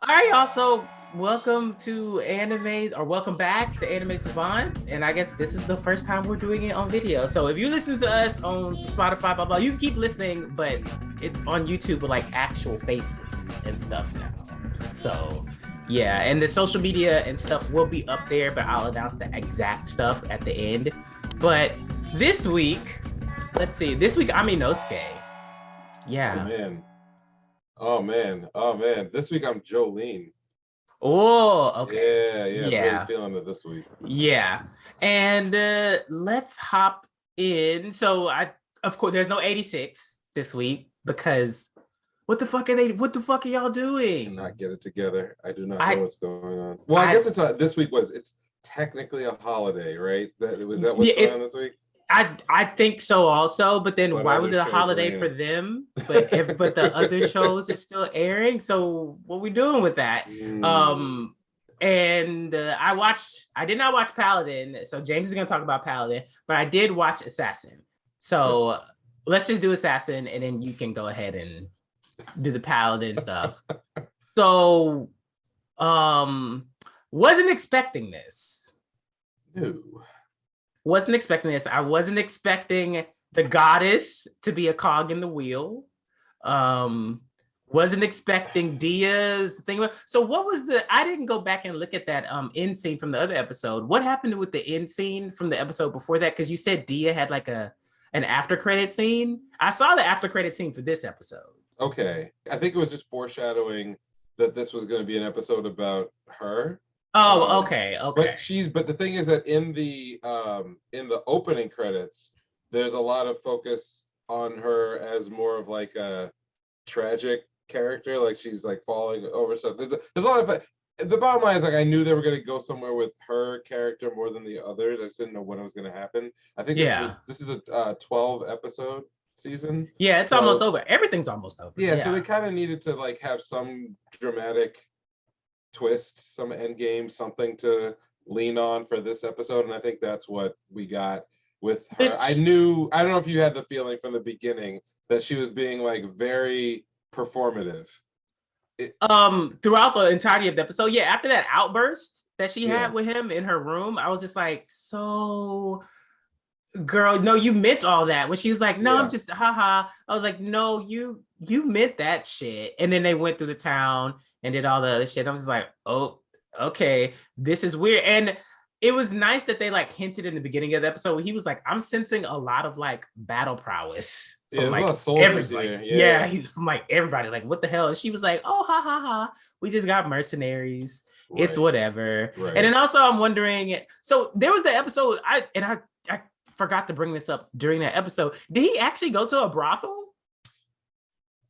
All right, y'all. So welcome to welcome back to Anime Savants. And I guess this is the first time we're doing it on video. So if you listen to us on Spotify, blah blah, you can keep listening, but it's on YouTube with like actual faces and stuff now. So yeah, and the social media and stuff will be up there, but I'll announce the exact stuff at the end. But this week, let's see, this week I'm Inosuke. Oh Yeah. man. Oh man. Oh man. This week I'm Jolene. Oh, okay. Yeah. Really Yeah. feeling it this week. Yeah. And let's hop in. So of course there's no 86 this week because what the fuck are y'all I doing? cannot get it together. I do not know I what's going on. Well, I guess this week it's technically a holiday, right? That what's yeah, going on this week? I think so also, but then But why other was it a shows holiday for ran. them? But the other shows are still airing. So what we doing with that? Mm. Um and I did not watch Paladin, so James is gonna talk about Paladin, but I did watch Assassin. Okay. So let's just do Assassin and then you can go ahead and do the Paladin stuff. So wasn't expecting this. No. Wasn't expecting this. I wasn't expecting the goddess to be a cog in the wheel. Um, wasn't expecting Dia's thing. So what was I didn't go back and look at that end scene from the other episode. What happened with the end scene from the episode before that? Because you said Dia had like an after credit scene. I saw the after credit scene for this episode. Okay. I think it was just foreshadowing that this was going to be an episode about her. Oh, okay. But the thing is that in the opening credits, there's a lot of focus on her as more of like a tragic character, like she's like falling over stuff. There's a lot of the bottom line is like I knew they were going to go somewhere with her character more than the others. I just didn't know when it was going to happen. I think Yeah. this is a 12 episode season. Yeah, it's almost So over. Everything's almost over. yeah, so Yeah. they kind of needed to like have some dramatic twist, some end game, something to lean on for this episode, and I think that's what we got with her. I Which don't know if you had the feeling from the beginning that she was being like very performative. Throughout the entirety of the episode, yeah, after that outburst that she Yeah. had with him in her room, I was just like, so girl, no, you meant all that. When she was like, no, Yeah. I'm just haha. I was like, no, you meant that shit. And then they went through the town and did all the other shit. I was just like, oh, okay, this is weird. And it was nice that they like hinted in the beginning of the episode. He was like, I'm sensing a lot of like battle prowess Yeah, from there's a lot like of soldiers everybody. here. Yeah, Yeah. he's from like everybody. Like, what the hell? And she was like, oh, ha ha ha. We just got mercenaries. It's Right. whatever. Right. And then also I'm wondering, so there was the episode, I forgot to bring this up during that episode. Did he actually go to a brothel?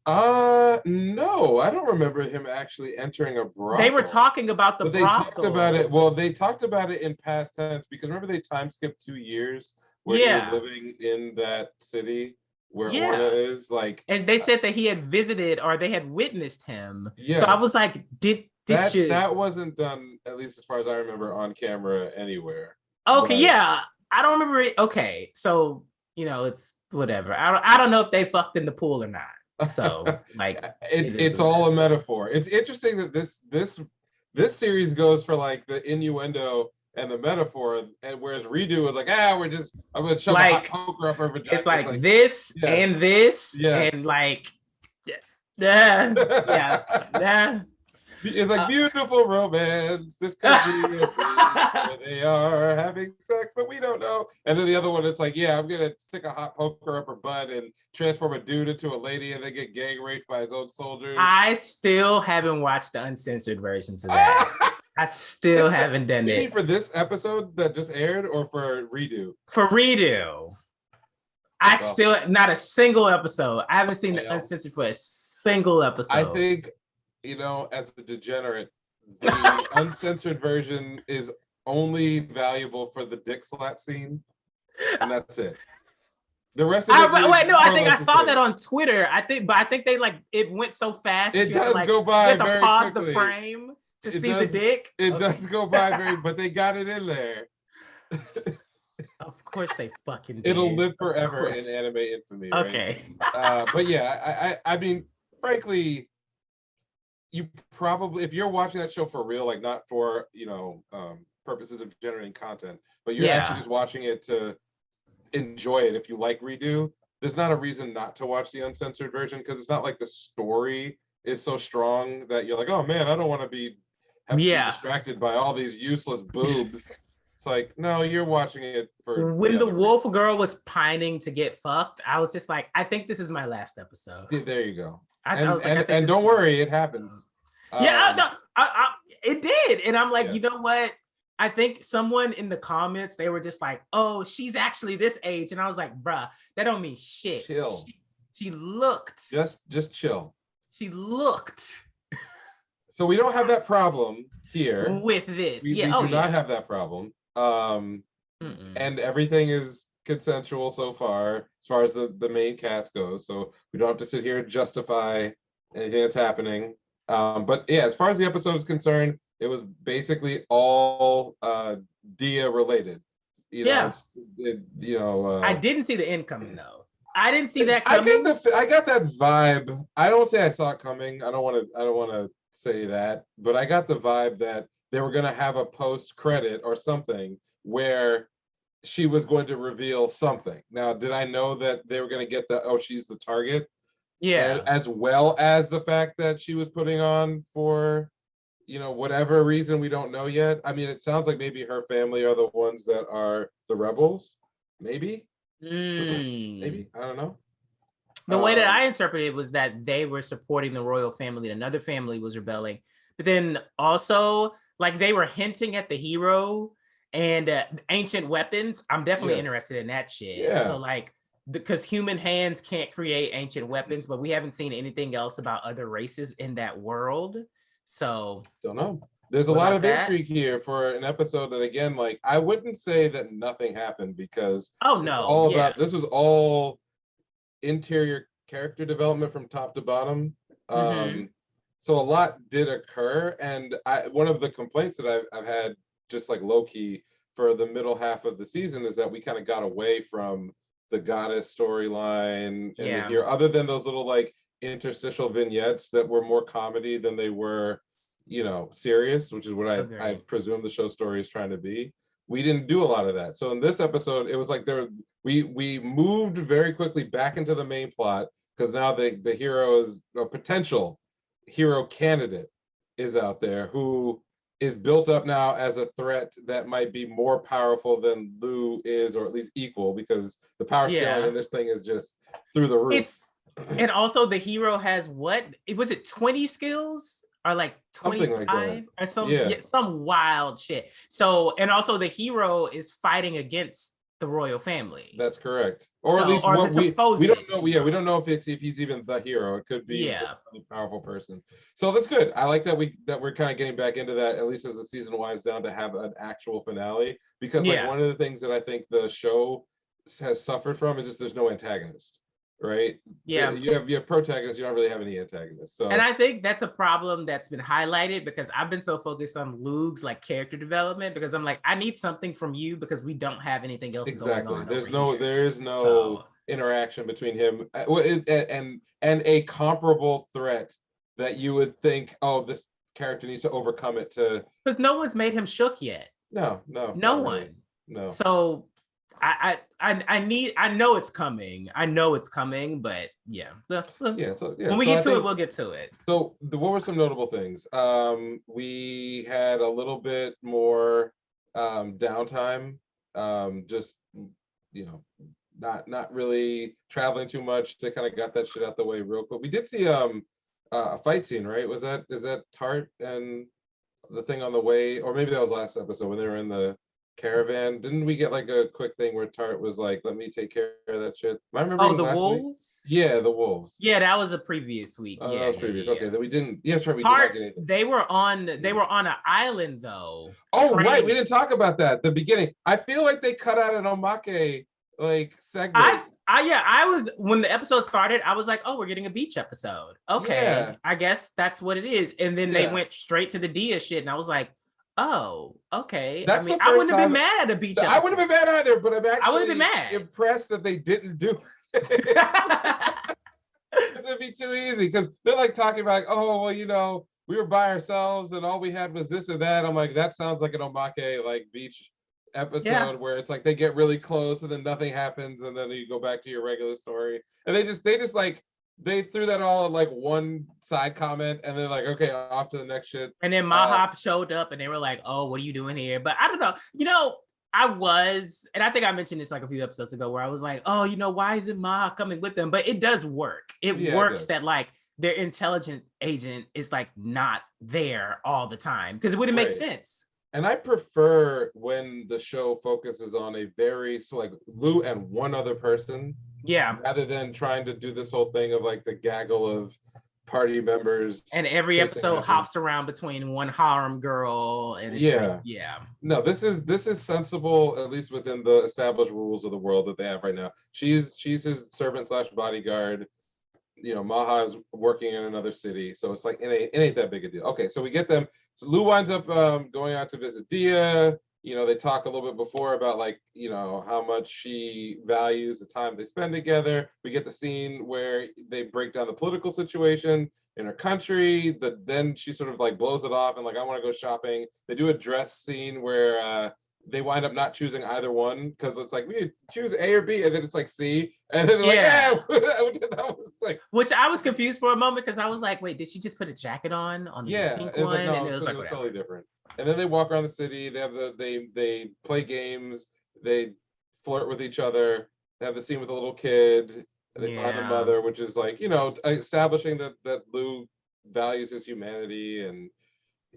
No, I don't remember him actually entering a brothel. They were talking about the but brothel. they talked about it. Well, they talked about it in past tense because remember they time skipped 2 years where he was living in that city where Orna is. Like, and they said that he had visited or they had witnessed him. Yes. So I was like, that wasn't done, at least as far as I remember, on camera anywhere. Okay, But, yeah. I don't remember it. Okay, so it's whatever. I don't know if they fucked in the pool or not. So like it's all a metaphor. It's interesting that this series goes for like the innuendo and the metaphor, and whereas Redo was like, I'm gonna shove a hot poker up her vagina. It's like this and this and like yeah. It's like beautiful romance. This could be a scene where they are having sex, but we don't know. And then the other one, it's like, I'm gonna stick a hot poker up her butt and transform a dude into a lady, and then get gang raped by his own soldiers. I still haven't watched the uncensored versions of that. I still haven't done it. For this episode that just aired, or for Redo? For Redo. I still not a single episode. I haven't seen the uncensored for a single episode. I think, as a degenerate, the uncensored version is only valuable for the dick slap scene, and that's it. The rest of it. I think I saw that on Twitter. I think they like it went so fast. It does go by very quickly. You have to pause the frame to see the dick. It does go by but they got it in there. Of course they fucking did. It'll live forever in anime infamy. Right? Okay. But yeah, I mean, frankly, you probably, if you're watching that show for real, like not for purposes of generating content, but you're actually just watching it to enjoy it. If you like redo, there's not a reason not to watch the uncensored version, because it's not like the story is so strong that you're like, oh man, I don't want to be distracted by all these useless boobs. It's like, no, you're watching it for when the wolf girl was pining to get fucked, I was just like, I think this is my last episode. There you go. And don't worry, it happens. It did. And I'm like, you know what? I think someone in the comments, they were just like, oh, she's actually this age. And I was like, bruh, that don't mean shit. Chill. She looked. Just chill. She looked. So we don't have that problem here. With this. We do not have that problem. And everything is consensual so far as the main cast goes. So we don't have to sit here and justify anything that's happening. But yeah, as far as the episode is concerned, it was basically all Dia related. I didn't see the end coming though. I didn't see that coming. I got that vibe. I don't say I saw it coming. I don't want to say that, but I got the vibe that they were going to have a post credit or something where she was going to reveal something. Now, did I know that they were going to get she's the target? Yeah. And as well as the fact that she was putting on for, whatever reason we don't know yet. I mean, it sounds like maybe her family are the ones that are the rebels. Maybe. Maybe. I don't know. The way that I interpreted it was that they were supporting the royal family. Another family was rebelling. But then also, like, they were hinting at the hero and ancient weapons. I'm definitely interested in that shit. Yeah. So, like, because human hands can't create ancient weapons, but we haven't seen anything else about other races in that world. So don't know. There's a lot of intrigue here for an episode that, again, like, I wouldn't say that nothing happened, because this was all interior character development from top to bottom. So a lot did occur, and one of the complaints that I've had, just like low-key, for the middle half of the season, is that we kind of got away from the goddess storyline and here, other than those little like interstitial vignettes that were more comedy than they were, serious, which is what I presume the show story is trying to be. We didn't do a lot of that. So in this episode, it was like we moved very quickly back into the main plot, because now the hero is a potential hero candidate is out there, who is built up now as a threat that might be more powerful than Lou is, or at least equal, because the power scaling in this thing is just through the roof. And also the hero has was it 20 skills? Or like 25 or some wild shit. So, and also the hero is fighting against the royal family. That's correct. Or at least we don't know. Yeah, we don't know if he's even the hero. It could be just a powerful person. So that's good. I like that we're kind of getting back into that, at least as the season winds down, to have an actual finale. Because like one of the things that I think the show has suffered from is just there's no antagonist. Right? Yeah. You have protagonists, you don't really have any antagonists. So, and I think that's a problem that's been highlighted, because I've been so focused on Luke's like character development, because I'm like, I need something from you, because we don't have anything else going on. There is no interaction between him and a comparable threat that you would think, oh, this character needs to overcome it to. Because no one's made him shook yet. No one. Really. No. So I know it's coming. But when we get to it, we'll get to it. So what were some notable things? We had a little bit more downtime, just not really traveling too much. They kind of got that shit out the way real quick. We did see a fight scene, right? Is that Tart and the thing on the way, or maybe that was last episode when they were in the caravan? Didn't we get like a quick thing where Tart was like, let me take care of that shit? Am I remembering the wolves week? Yeah, the wolves. Yeah, that was the previous week. That was previous. Okay, then we didn't. Yeah, sorry, we Tart, did not get anything. they were on an island though. Right, we didn't talk about that at the beginning. I feel like they cut out an omake like segment. I was, when the episode started, I was like, oh, we're getting a beach episode. Okay, I guess that's what it is. And then they went straight to the Dia shit, and I was like, oh, okay. I mean, I wouldn't have been mad at a beach episode. I wouldn't have been mad either, but I would have been mad. Impressed that they didn't do it. It'd be too easy, because they're like talking about, like, oh, well, we were by ourselves and all we had was this or that. I'm like, that sounds like an omake like beach episode where it's like they get really close and then nothing happens and then you go back to your regular story. And they just like they threw that all in like one side comment and then like, okay, off to the next shit. And then Mahop showed up and they were like, oh, what are you doing here? But I don't know. And I think I mentioned this like a few episodes ago where I was like, oh, why isn't Mahop coming with them? But it does work. It works that like their intelligent agent is like not there all the time because it wouldn't make sense. And I prefer when the show focuses on a very like Lou and one other person. Yeah. Rather than trying to do this whole thing of like the gaggle of party members. And every episode hops around between one harem girl and it's No, this is sensible, at least within the established rules of the world that they have right now. She's his servant / bodyguard. Maha is working in another city, so it's like it ain't that big a deal. Okay, so we get them. So Lou winds up going out to visit Dia. They talk a little bit before about like, how much she values the time they spend together. We get the scene where they break down the political situation in her country. Then she sort of like blows it off and like, I want to go shopping. They do a dress scene where they wind up not choosing either one because it's like, we choose A or B, and then it's like C. And then that was like, which I was confused for a moment because I was like, wait, did she just put a jacket on the pink one? Like, no, and it was totally different. And then they walk around the city. They have they play games. They flirt with each other. They have the scene with a little kid. And they find the mother, which is like, establishing that Lou values his humanity and.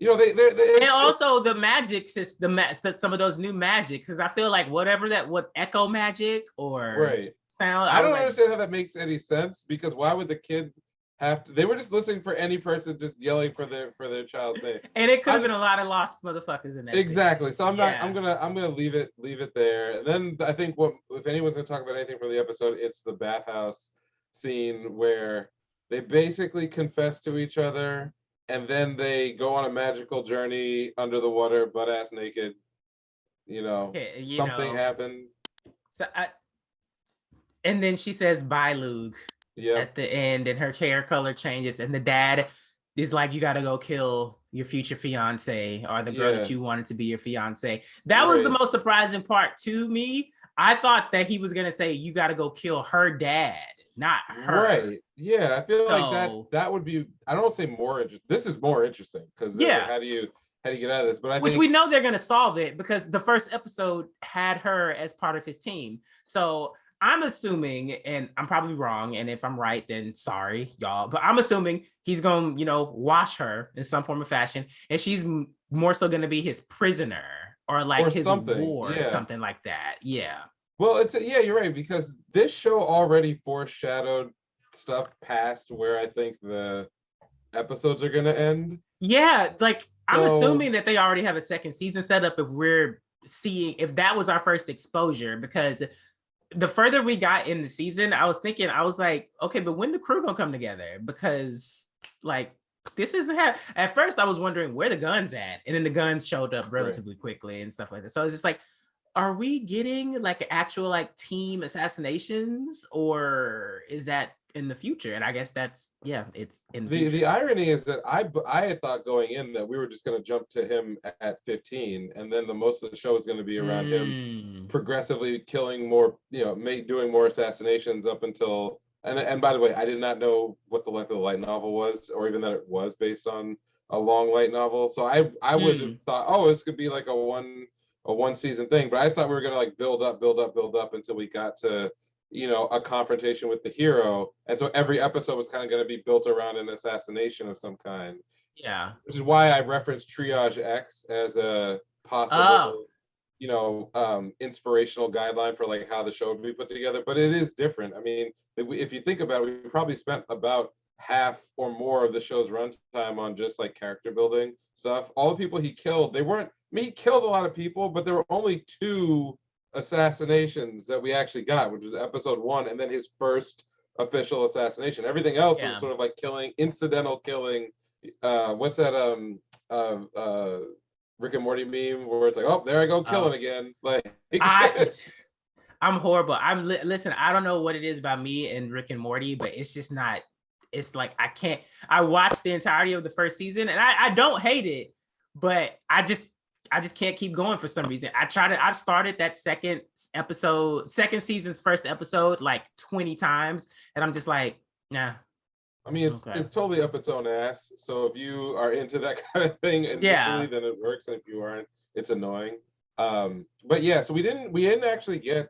And also the magic system, some of those new magics, because I feel like what echo magic or sound. I don't understand how that makes any sense because why would the kid have to? They were just listening for any person just yelling for their child's name. And it could have been a lot of lost motherfuckers in that. Exactly. So I'm gonna leave it there. And then I think if anyone's gonna talk about anything from the episode, it's the bathhouse scene where they basically confess to each other. And then they go on a magical journey under the water, butt-ass naked. Something happened. And then she says, bye, Luke, at the end, and her hair color changes. And the dad is like, you got to go kill your future fiance or the girl that you wanted to be your fiance. That was the most surprising part to me. I thought that he was going to say, you got to go kill her dad. Not her. Right. Yeah. I feel like that would be, I don't say more interesting. This is more interesting because how do you get out of this? But I think we know they're gonna solve it because the first episode had her as part of his team. So I'm assuming, and I'm probably wrong, and if I'm right, then sorry, y'all. But I'm assuming he's gonna, wash her in some form of fashion, and she's more so gonna be his prisoner or his ward, something like that. Yeah. Well, you're right, because this show already foreshadowed stuff past where I think the episodes are going to end. Yeah, I'm assuming that they already have a second season set up if that was our first exposure, because the further we got in the season, I was like, okay, but when the crew gonna come together? Because this isn't at first I was wondering where the guns at, and then the guns showed up relatively quickly and stuff like that. So I was just like, are we getting actual team assassinations, or is that in the future? And I guess that's it's in the future. The irony is that I had thought going in that we were just going to jump to him at 15, and then the most of the show is going to be around him progressively killing more, doing more assassinations up until. And by the way, I did not know what the length of the light novel was, or even that it was based on a long light novel. So I would have thought, oh, this could be like a one season thing, but I just thought we were gonna build up until we got to a confrontation with the hero, and so every episode was kind of going to be built around an assassination of some kind. Yeah, which is why I referenced Triage X as a possible inspirational guideline for how the show would be put together. But it is different. I mean, if you think about it, we probably spent about half or more of the show's runtime on just character building stuff. All the people he killed, he killed a lot of people, but there were only 2 assassinations that we actually got, which was episode 1 and then his first official assassination. Everything else was sort of incidental killing. What's that Rick and Morty meme where it's oh, there I go killing again. I'm horrible. Listen, I don't know what it is about me and Rick and Morty, but it's just not it's like I watched the entirety of the first season and I don't hate it, but I just can't keep going for some reason. I've started that second season's first episode like 20 times, and I'm just like, nah. I mean, it's totally up its own ass. So if you are into that kind of thing initially, then it works. And if you aren't, it's annoying. But yeah, so we didn't actually get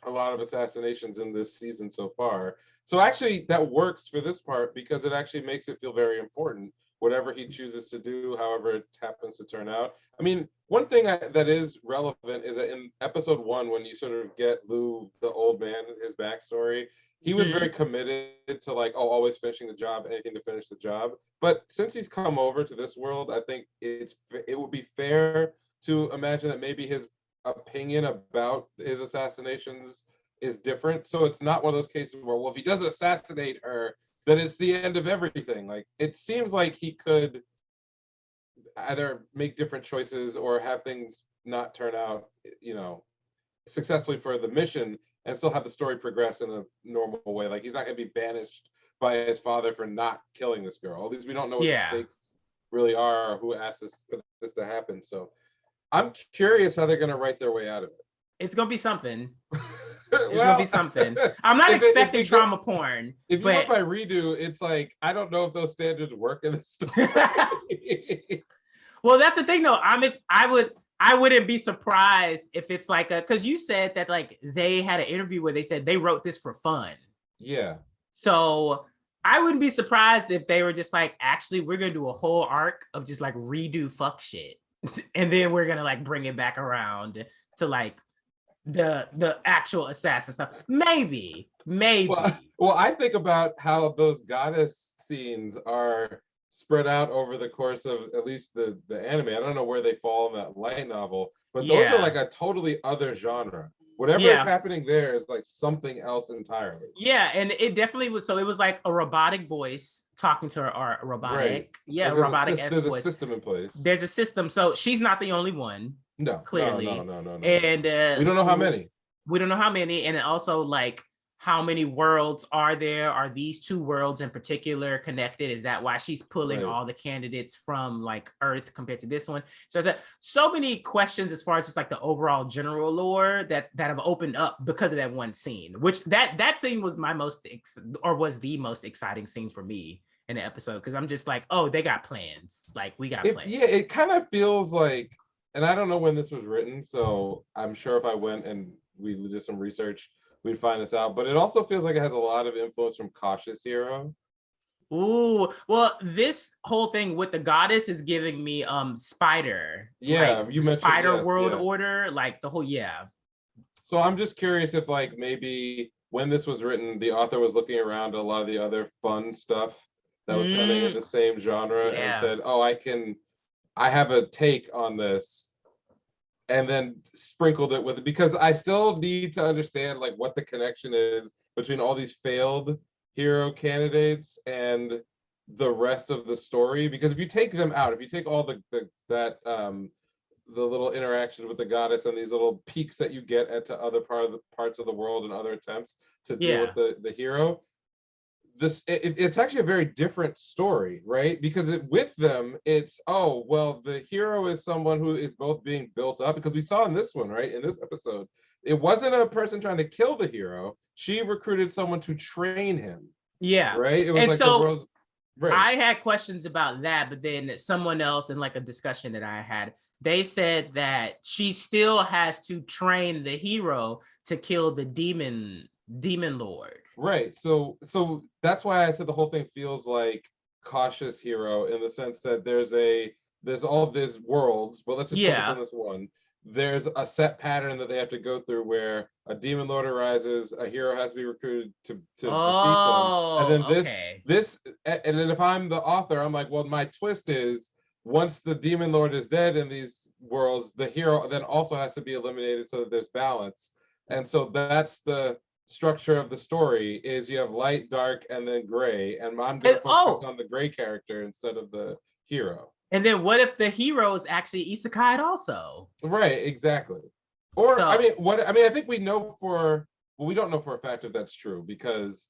a lot of assassinations in this season so far. So actually that works for this part because it actually makes it feel very important, whatever he chooses to do, however it happens to turn out. I mean, one thing that is relevant is that in episode 1, when you sort of get Lou, the old man, his backstory, he was very committed to like, always finishing the job, anything to finish the job. But since he's come over to this world, I think it would be fair to imagine that maybe his opinion about his assassinations is different. So it's not one of those cases where, well, if he does assassinate her, then it's the end of everything. Like, it seems like he could either make different choices or have things not turn out, successfully for the mission and still have the story progress in a normal way. Like, he's not going to be banished by his father for not killing this girl. At least we don't know what the stakes really are or who asked this to happen. So I'm curious how they're going to write their way out of it. It's going to be something. It's going to be something. I'm not expecting trauma porn. If you go by redo, it's like, I don't know if those standards work in this story. Well, that's the thing, though. I wouldn't be surprised if it's like because you said that like they had an interview where they said they wrote this for fun. Yeah. So I wouldn't be surprised if they were just like, actually, we're going to do a whole arc of just like redo fuck shit. And then we're going to like bring it back around to like the actual assassin stuff. Maybe. Well, I think about how those goddess scenes are spread out over the course of at least the anime. I don't know where they fall in that light novel, but those are like a totally other genre. Whatever is happening there is like something else entirely. Yeah, and it definitely was. So it was like a robotic voice talking to her, or a robotic, robotic. There's a system in place. There's a system. So she's not the only one. No, clearly. No. And we don't know how many. We don't know how many, and also like how many worlds are there? Are these two worlds in particular connected? Is that why she's pulling all the candidates from like Earth compared to this one? So there's so many questions as far as just like the overall general lore that have opened up because of that one scene, which that scene was was the most exciting scene for me in the episode, because I'm just like, oh, they got plans. Like, we got plans. Yeah, it kind of feels like, and I don't know when this was written, so I'm sure if I went and we did some research, we'd find this out, but it also feels like it has a lot of influence from Cautious Hero. Ooh, well, this whole thing with the goddess is giving me Spider. Yeah, like, you mentioned Spider World Order, like the whole So I'm just curious if like maybe when this was written, the author was looking around at a lot of the other fun stuff that was kind of in the same genre and said, oh, I have a take on this, and then sprinkled it with it, because I still need to understand like what the connection is between all these failed hero candidates and the rest of the story. Because if you take them out, if you take all the little interactions with the goddess and these little peeks that you get at other parts of the world and other attempts to deal with the hero, it's actually a very different story, right? Because with them, it's, oh, well, the hero is someone who is both being built up, because we saw in this one, right, in this episode, it wasn't a person trying to kill the hero. She recruited someone to train him. Yeah. Right? It was and like so the world's... Right. I had questions about that, but then someone else in like a discussion that I had, they said that she still has to train the hero to kill the demon lord. Right. So that's why I said the whole thing feels like Cautious Hero, in the sense that there's all these worlds, but let's just focus on this one. There's a set pattern that they have to go through where a demon lord arises, a hero has to be recruited to defeat them. And then and then if I'm the author, I'm like, well, my twist is once the demon lord is dead in these worlds, the hero then also has to be eliminated so that there's balance. And so that's the structure of the story, is you have light, dark, and then gray, and I'm going to focus on the gray character instead of the hero. And then what if the hero is actually isekai'd also? Right, exactly. Or I think we don't know for a fact if that's true, because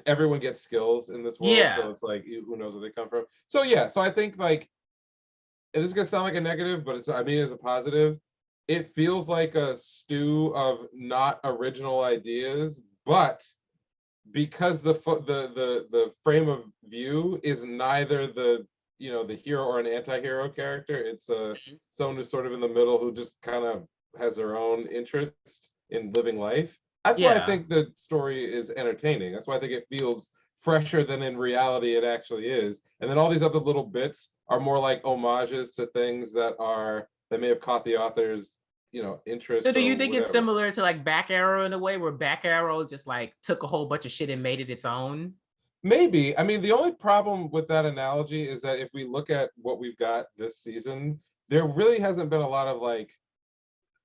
everyone gets skills in this world, Yeah. so it's like who knows where they come from. So yeah, so I think like this is gonna sound like a negative, but I mean it's a positive. It feels like a stew of not original ideas, but because the frame of view is neither the the hero or an anti-hero character, it's someone who's sort of in the middle who just kind of has their own interest in living life. That's why I Yeah. think the story is entertaining. That's why I think it feels fresher than in reality it actually is. And then all these other little bits are more like homages to things that may have caught the author's So interest do or you think it's whatever. similar to like Back Arrow in a way where Back Arrow just like took a whole bunch of shit and made it its own? Maybe. I mean, the only problem with that analogy is that if we look at what we've got this season, there really hasn't been a lot of like,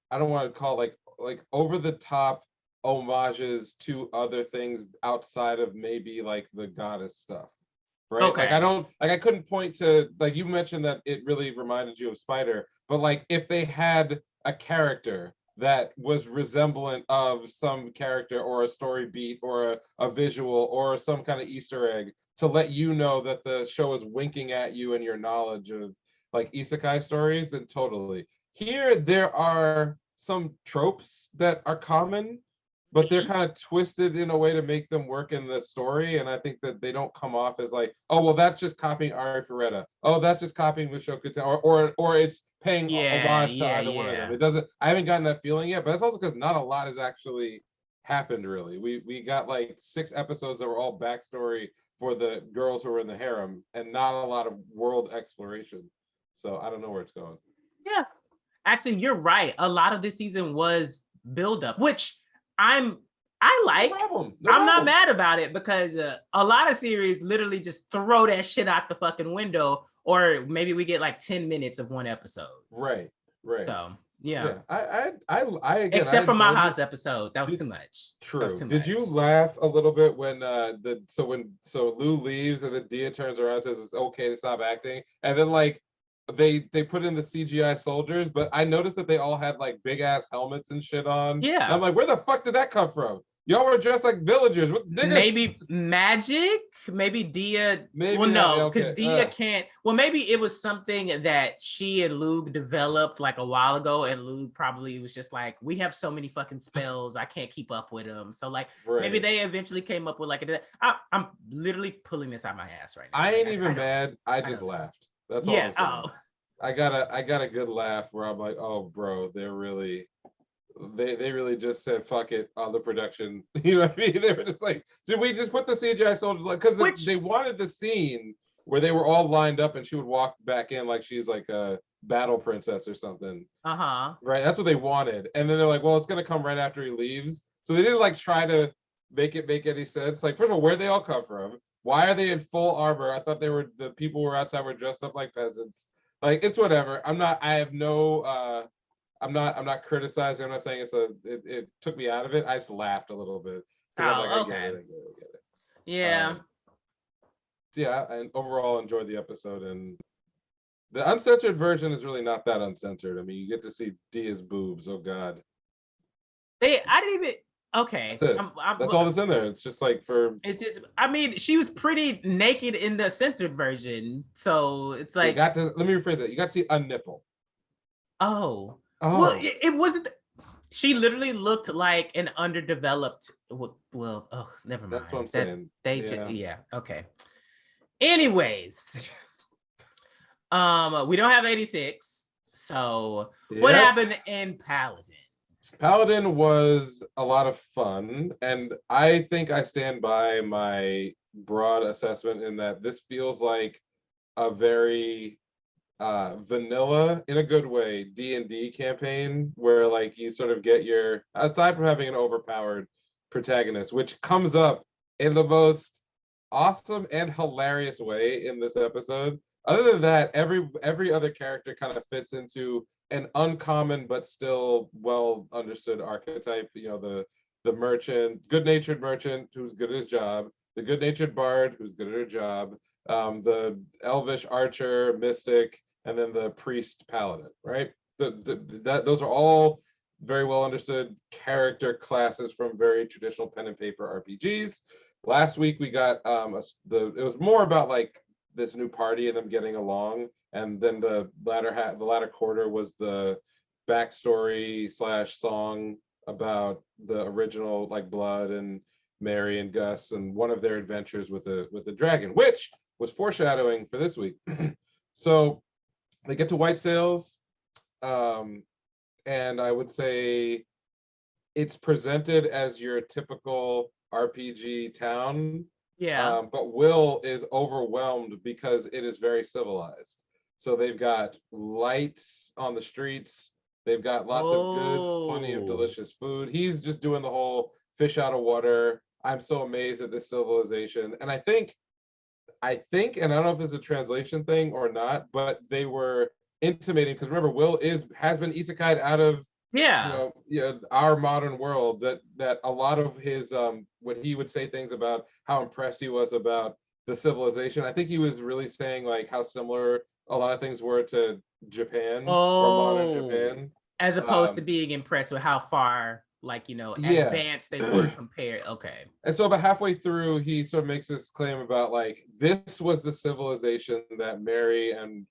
I don't want to call it like over the top homages to other things outside of maybe like the goddess stuff. Right? Like I Okay. don't like I couldn't point to, like you mentioned that it really reminded you of Spider, but like if they had a character that was resemblant of some character or a story beat or a visual or some kind of Easter egg to let you know that the show is winking at you and your knowledge of like isekai stories, then totally. Here, there are some tropes that are common, but they're Mhm. kind of twisted in a way to make them work in the story. And I think that they don't come off as like, oh, well, that's just copying Ari Ferretta. Oh, that's just copying Mushoku Tensei, or it's paying Yeah, homage to yeah, either one of them. yeah. It doesn't. I haven't gotten that feeling yet, but that's also because not a lot has actually happened really. We got like 6 episodes that were all backstory for the girls who were in the harem, and not a lot of world exploration. So I don't know where it's going. Yeah. Actually, you're right. A lot of this season was build up, which I'm I No like. problem. No I'm not problem. mad about it because a lot of series literally just throw that shit out the fucking window, or maybe we get like 10 minutes of one episode. Right. Right. So yeah. Yeah. I again I Except for enjoyed it. Maha's episode. That was Did too much. That was True. too Did much. you laugh a little bit when so Lou leaves and then Dia turns around and says it's okay to stop acting, and then like they put in the CGI soldiers, but I noticed that they all had like big ass helmets and shit on, and I'm Yeah. like, where the fuck did that come from? Y'all were dressed like villagers. What nigga? Maybe magic, maybe Dia. Well, Maybe that. no, because Okay. Dia can't. Well, maybe it was something that she and Lug developed like a while ago, and Lug probably was just like, "We have so many fucking spells, I can't keep up with them." So, like, maybe Right. they eventually came up with like I'm literally pulling this out my ass right now. I Like, ain't even I don't, mad. I I just don't know. laughed. That's all Yeah. I'm saying. Oh, I got a good laugh where I'm like, oh, bro, they really just said fuck it on the production. You know what I mean? They were just like, did we just put the CGI soldiers like, because which they wanted the scene where they were all lined up and she would walk back in like she's like a battle princess or something, uh-huh. right? That's what they wanted, and then they're like, well, it's gonna come right after he leaves, so they didn't like try to make it make any sense. Like, first of all, where they all come from? Why are they in full armor? I thought they were the people who were outside were dressed up like peasants. Like, it's whatever. I'm not. I have no. I'm not criticizing. I'm not saying it took me out of it. I just laughed a little bit because I'm like, Oh, okay. I get it. Yeah. So yeah, and overall enjoyed the episode, and the uncensored version is really not that uncensored. I mean, you get to see Dia's boobs. Oh God, I didn't even. Okay. that's it. That's all that's in there. It's just like for It's just, I mean, she was pretty naked in the censored version, so it's you like, got to let me rephrase it. You got to see a nipple. oh, well, Oh, it wasn't. She literally looked like an underdeveloped. Well, oh, never that's what mind. I'm That saying. they just, Yeah, yeah, okay. Anyways, we don't have 86. So what yep. happened in Paladin? Paladin was a lot of fun, and I think I stand by my broad assessment in that this feels like a very vanilla, in a good way, D&D campaign where like you sort of get your, aside from having an overpowered protagonist, which comes up in the most awesome and hilarious way in this episode. Other than that, every other character kind of fits into an uncommon but still well understood archetype. You know, the merchant, good-natured merchant who's good at his job, the good-natured bard who's good at her job, the elvish archer, mystic, and then the priest paladin, right? Those are all very well understood character classes from very traditional pen and paper RPGs. Last week we got it was more about like this new party and them getting along, and then the latter quarter was the backstory slash song about the original like Blood and Mary and Gus and one of their adventures with the dragon, which was foreshadowing for this week. So they get to White Sails, and I would say it's presented as your typical RPG town, Yeah. but Will is overwhelmed because it is very civilized. So they've got lights on the streets. They've got lots of goods, plenty of Oh. delicious food. He's just doing the whole fish out of water. I'm so amazed at this civilization. And I think, and I don't know if this is a translation thing or not, but they were intimating because remember, Will has been isekai'd out of Yeah. our modern world, that a lot of his what he would say things about how impressed he was about the civilization. I think he was really saying like how similar a lot of things were to Japan or modern Oh. Japan. As opposed to um being impressed with how far, like, yeah. advanced they were compared. Okay. And so about halfway through, he sort of makes this claim about like this was the civilization that Mary and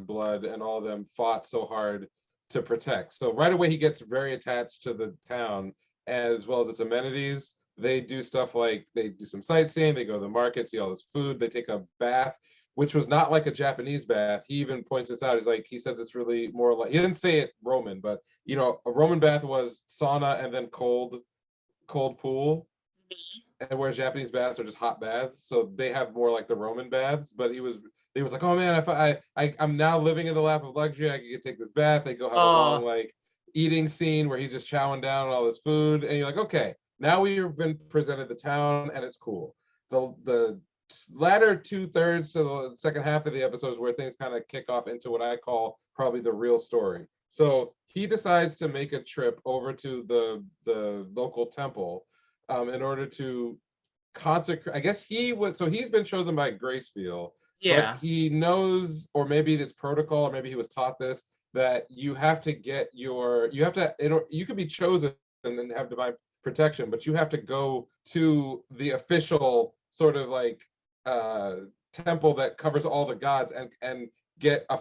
Blood and all of them fought so hard to protect. So right away he gets very attached to the town as well as its amenities. They do stuff like they do some sightseeing, they go to the market, see all this food, they take a bath, which was not like a Japanese bath. He even points this out. He's like, he says it's really more like, he didn't say it Roman, but a Roman bath was sauna and then cold pool, and whereas Japanese baths are just hot baths, so they have more like the Roman baths. But he was like, oh man, if I'm now living in the lap of luxury, I could take this bath. They go have a long Oh, like eating scene where he's just chowing down on all this food, and you're like, okay, now we've been presented the town, and it's cool. The latter 2/3 to the second half of the episodes where things kind of kick off into what I call probably the real story. So he decides to make a trip over to the local temple, in order to consecrate. I guess he's been chosen by Gracefield, but yeah. he knows, or maybe it's protocol, or maybe he was taught this, that you have to you could be chosen and have divine protection, but you have to go to the official sort of like uh temple that covers all the gods and get a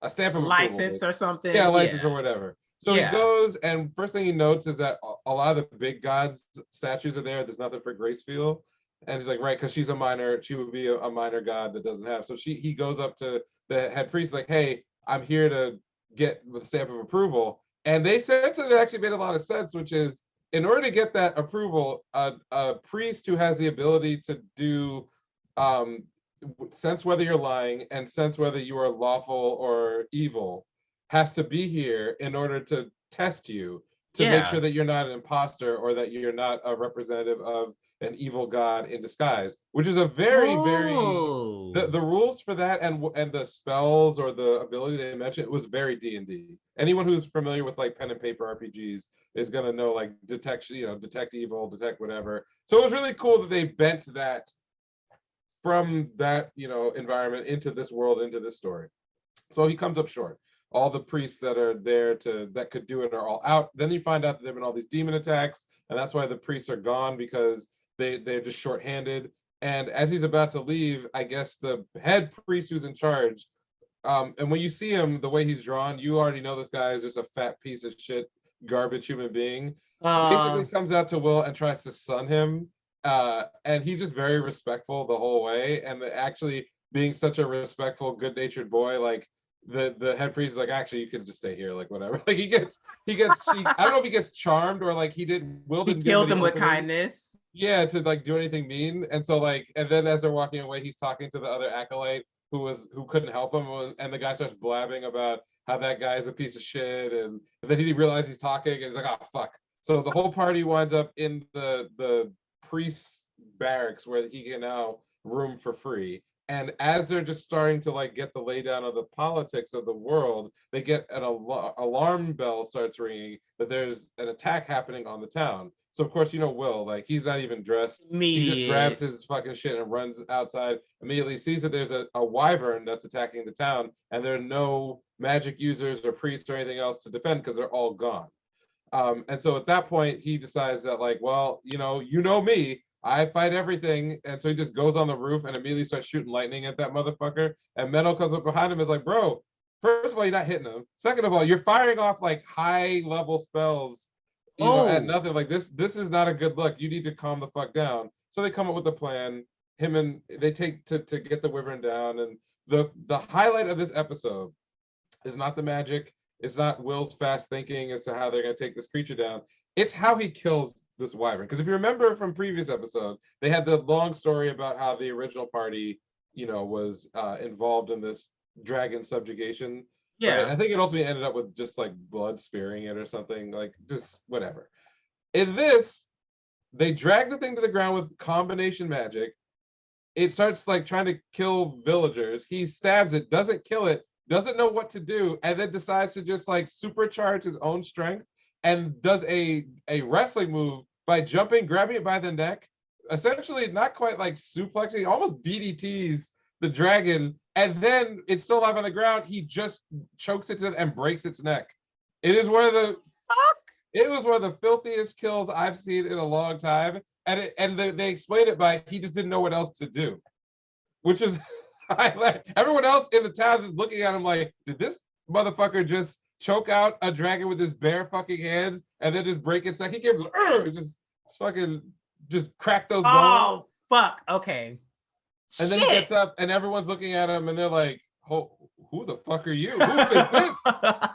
stamp of approval, License or basically. Yeah, something. a license Yeah. or whatever. So he Yeah. goes, and first thing he notes is that a lot of the big gods statues are there. There's nothing for Gracefield, and he's like, right, because she's a minor. She would be a minor god that doesn't have. So he goes up to the head priest, like, hey, I'm here to get the stamp of approval. And they said something that actually made a lot of sense, which is in order to get that approval, a priest who has the ability to do um, sense whether you're lying and sense whether you are lawful or evil has to be here in order to test you, to make sure Yeah. that you're not an imposter or that you're not a representative of an evil god in disguise, which is a very, very Oh. the rules for that and the spells or the ability they mentioned, it was very D&D. Anyone who's familiar with like pen and paper RPGs is going to know like detection, detect evil, detect whatever. So it was really cool that they bent that from that environment into this world, into this story. So he comes up short. All the priests that are there that could do it are all out. Then you find out that there've been all these demon attacks, and that's why the priests are gone, because they're just shorthanded. And as he's about to leave, I guess the head priest who's in charge, and when you see him, the way he's drawn, you already know this guy is just a fat piece of shit, garbage human being. Uh Basically comes out to Will and tries to sun him. And he's just very respectful the whole way. And actually being such a respectful, good-natured boy, like the head priest is like, actually, you can just stay here, like whatever. Like I don't know if he gets charmed or like Will he didn't give him killed any them with openings. kindness. Yeah, to like do anything mean. And so like, and then as they're walking away, he's talking to the other acolyte who couldn't help him, and the guy starts blabbing about how that guy is a piece of shit, and then he realizes he's talking, and he's like, oh fuck. So the whole party winds up in the priest's barracks where he can now room for free. And as they're just starting to like get the laydown of the politics of the world, they get an alarm bell starts ringing that there's an attack happening on the town. So of course, Will, like he's not even dressed. He just grabs Immediate. his fucking shit and runs outside, immediately sees that there's a wyvern that's attacking the town, and there are no magic users or priests or anything else to defend because they're all gone. And so at that point, he decides that like, well, you know me, I fight everything. And so he just goes on the roof and immediately starts shooting lightning at that motherfucker. And Metal comes up behind him and is like, bro, first of all, you're not hitting him. Second of all, you're firing off like high level spells, at nothing. Like this is not a good look. You need to calm the fuck down. So they come up with a plan. Him and they take to get the wyvern down. And the highlight of this episode is not the magic. It's not Will's fast thinking as to how they're going to take this creature down. It's how he kills this wyvern. Because if you remember from previous episode, they had the long story about how the original party, was involved in this dragon subjugation. Yeah. Right? I think it ultimately ended up with just like blood spearing it or something, like just whatever. In this, they drag the thing to the ground with combination magic. It starts like trying to kill villagers. He stabs it, doesn't kill it, doesn't know what to do, and then decides to just like supercharge his own strength and does a wrestling move by jumping, grabbing it by the neck, essentially not quite like suplexing, almost DDTs the dragon, and then it's still alive on the ground. He just chokes it to death and breaks its neck. It is one of the It was one of the filthiest kills I've seen in a long time, and they explained it by he just didn't know what else to do, which is everyone else in the town is looking at him like, did this motherfucker just choke out a dragon with his bare fucking hands and then just break its neck? He gave just fucking just crack those bones. Oh fuck! Okay. And then he gets up, and everyone's looking at him, and they're like, "Who the fuck are you? Who is this?"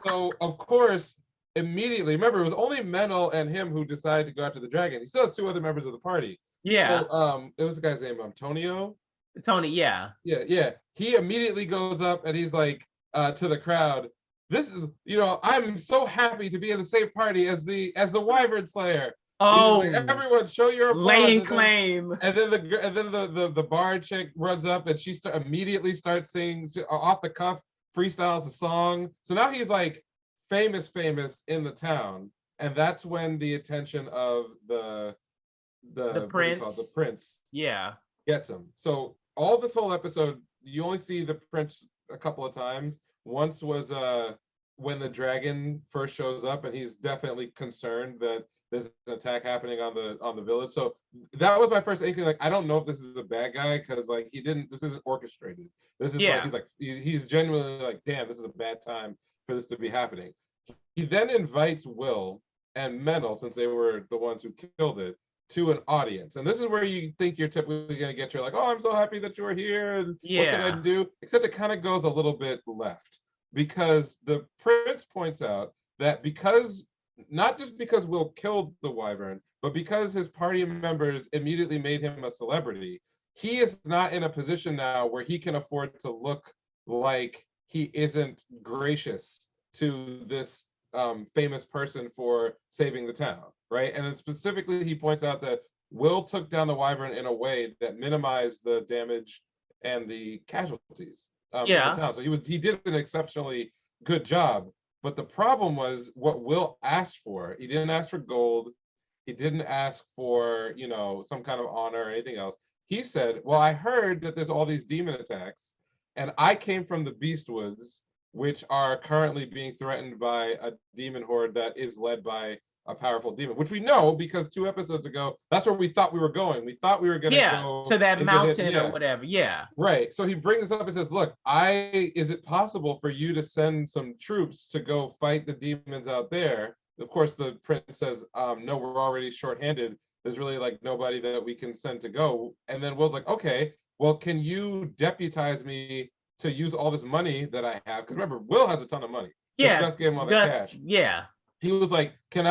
So of course, immediately, remember, it was only Menel and him who decided to go after the dragon. He still has two other members of the party. Yeah. So, it was the guy's name, Antonio. Tony, yeah. Yeah. He immediately goes up and he's like to the crowd, "This is, I'm so happy to be in the same party as the Wyvern Slayer." Oh, like, everyone, show your applause. Laying claim. And then the bar chick runs up and she immediately starts singing off the cuff, freestyles a song. So now he's like famous in the town, and that's when the attention of the prince, yeah, gets him. So all this whole episode, you only see the prince a couple of times. Once was when the dragon first shows up, and he's definitely concerned that there's an attack happening on the village. So that was my first inkling. Like, I don't know if this is a bad guy, because like this isn't orchestrated. This is like he's genuinely like, damn, this is a bad time for this to be happening. He then invites Will and Menel, since they were the ones who killed it, to an audience. And this is where you think you're typically going to get your like, oh, I'm so happy that you're here, and what can I do? Except it kind of goes a little bit left, because the prince points out that not just because Will killed the wyvern, but because his party members immediately made him a celebrity, he is not in a position now where he can afford to look like he isn't gracious to this famous person for saving the town, right? And then specifically, he points out that Will took down the wyvern in a way that minimized the damage and the casualties in the town. So he did an exceptionally good job. But the problem was what Will asked for. He didn't ask for gold. He didn't ask for, some kind of honor or anything else. He said, well, I heard that there's all these demon attacks, and I came from the Beastwoods, which are currently being threatened by a demon horde that is led by a powerful demon, which we know because 2 episodes ago, that's where we thought we were going. We thought we were going to go to that mountain or whatever. Yeah. Right. So he brings us up and says, look, is it possible for you to send some troops to go fight the demons out there? Of course, the prince says, no, we're already shorthanded. There's really like nobody that we can send to go. And then Will's like, okay, well, can you deputize me to use all this money that I have? Because remember, Will has a ton of money. Yeah. Gus gave him all that cash. Yeah. He was like, can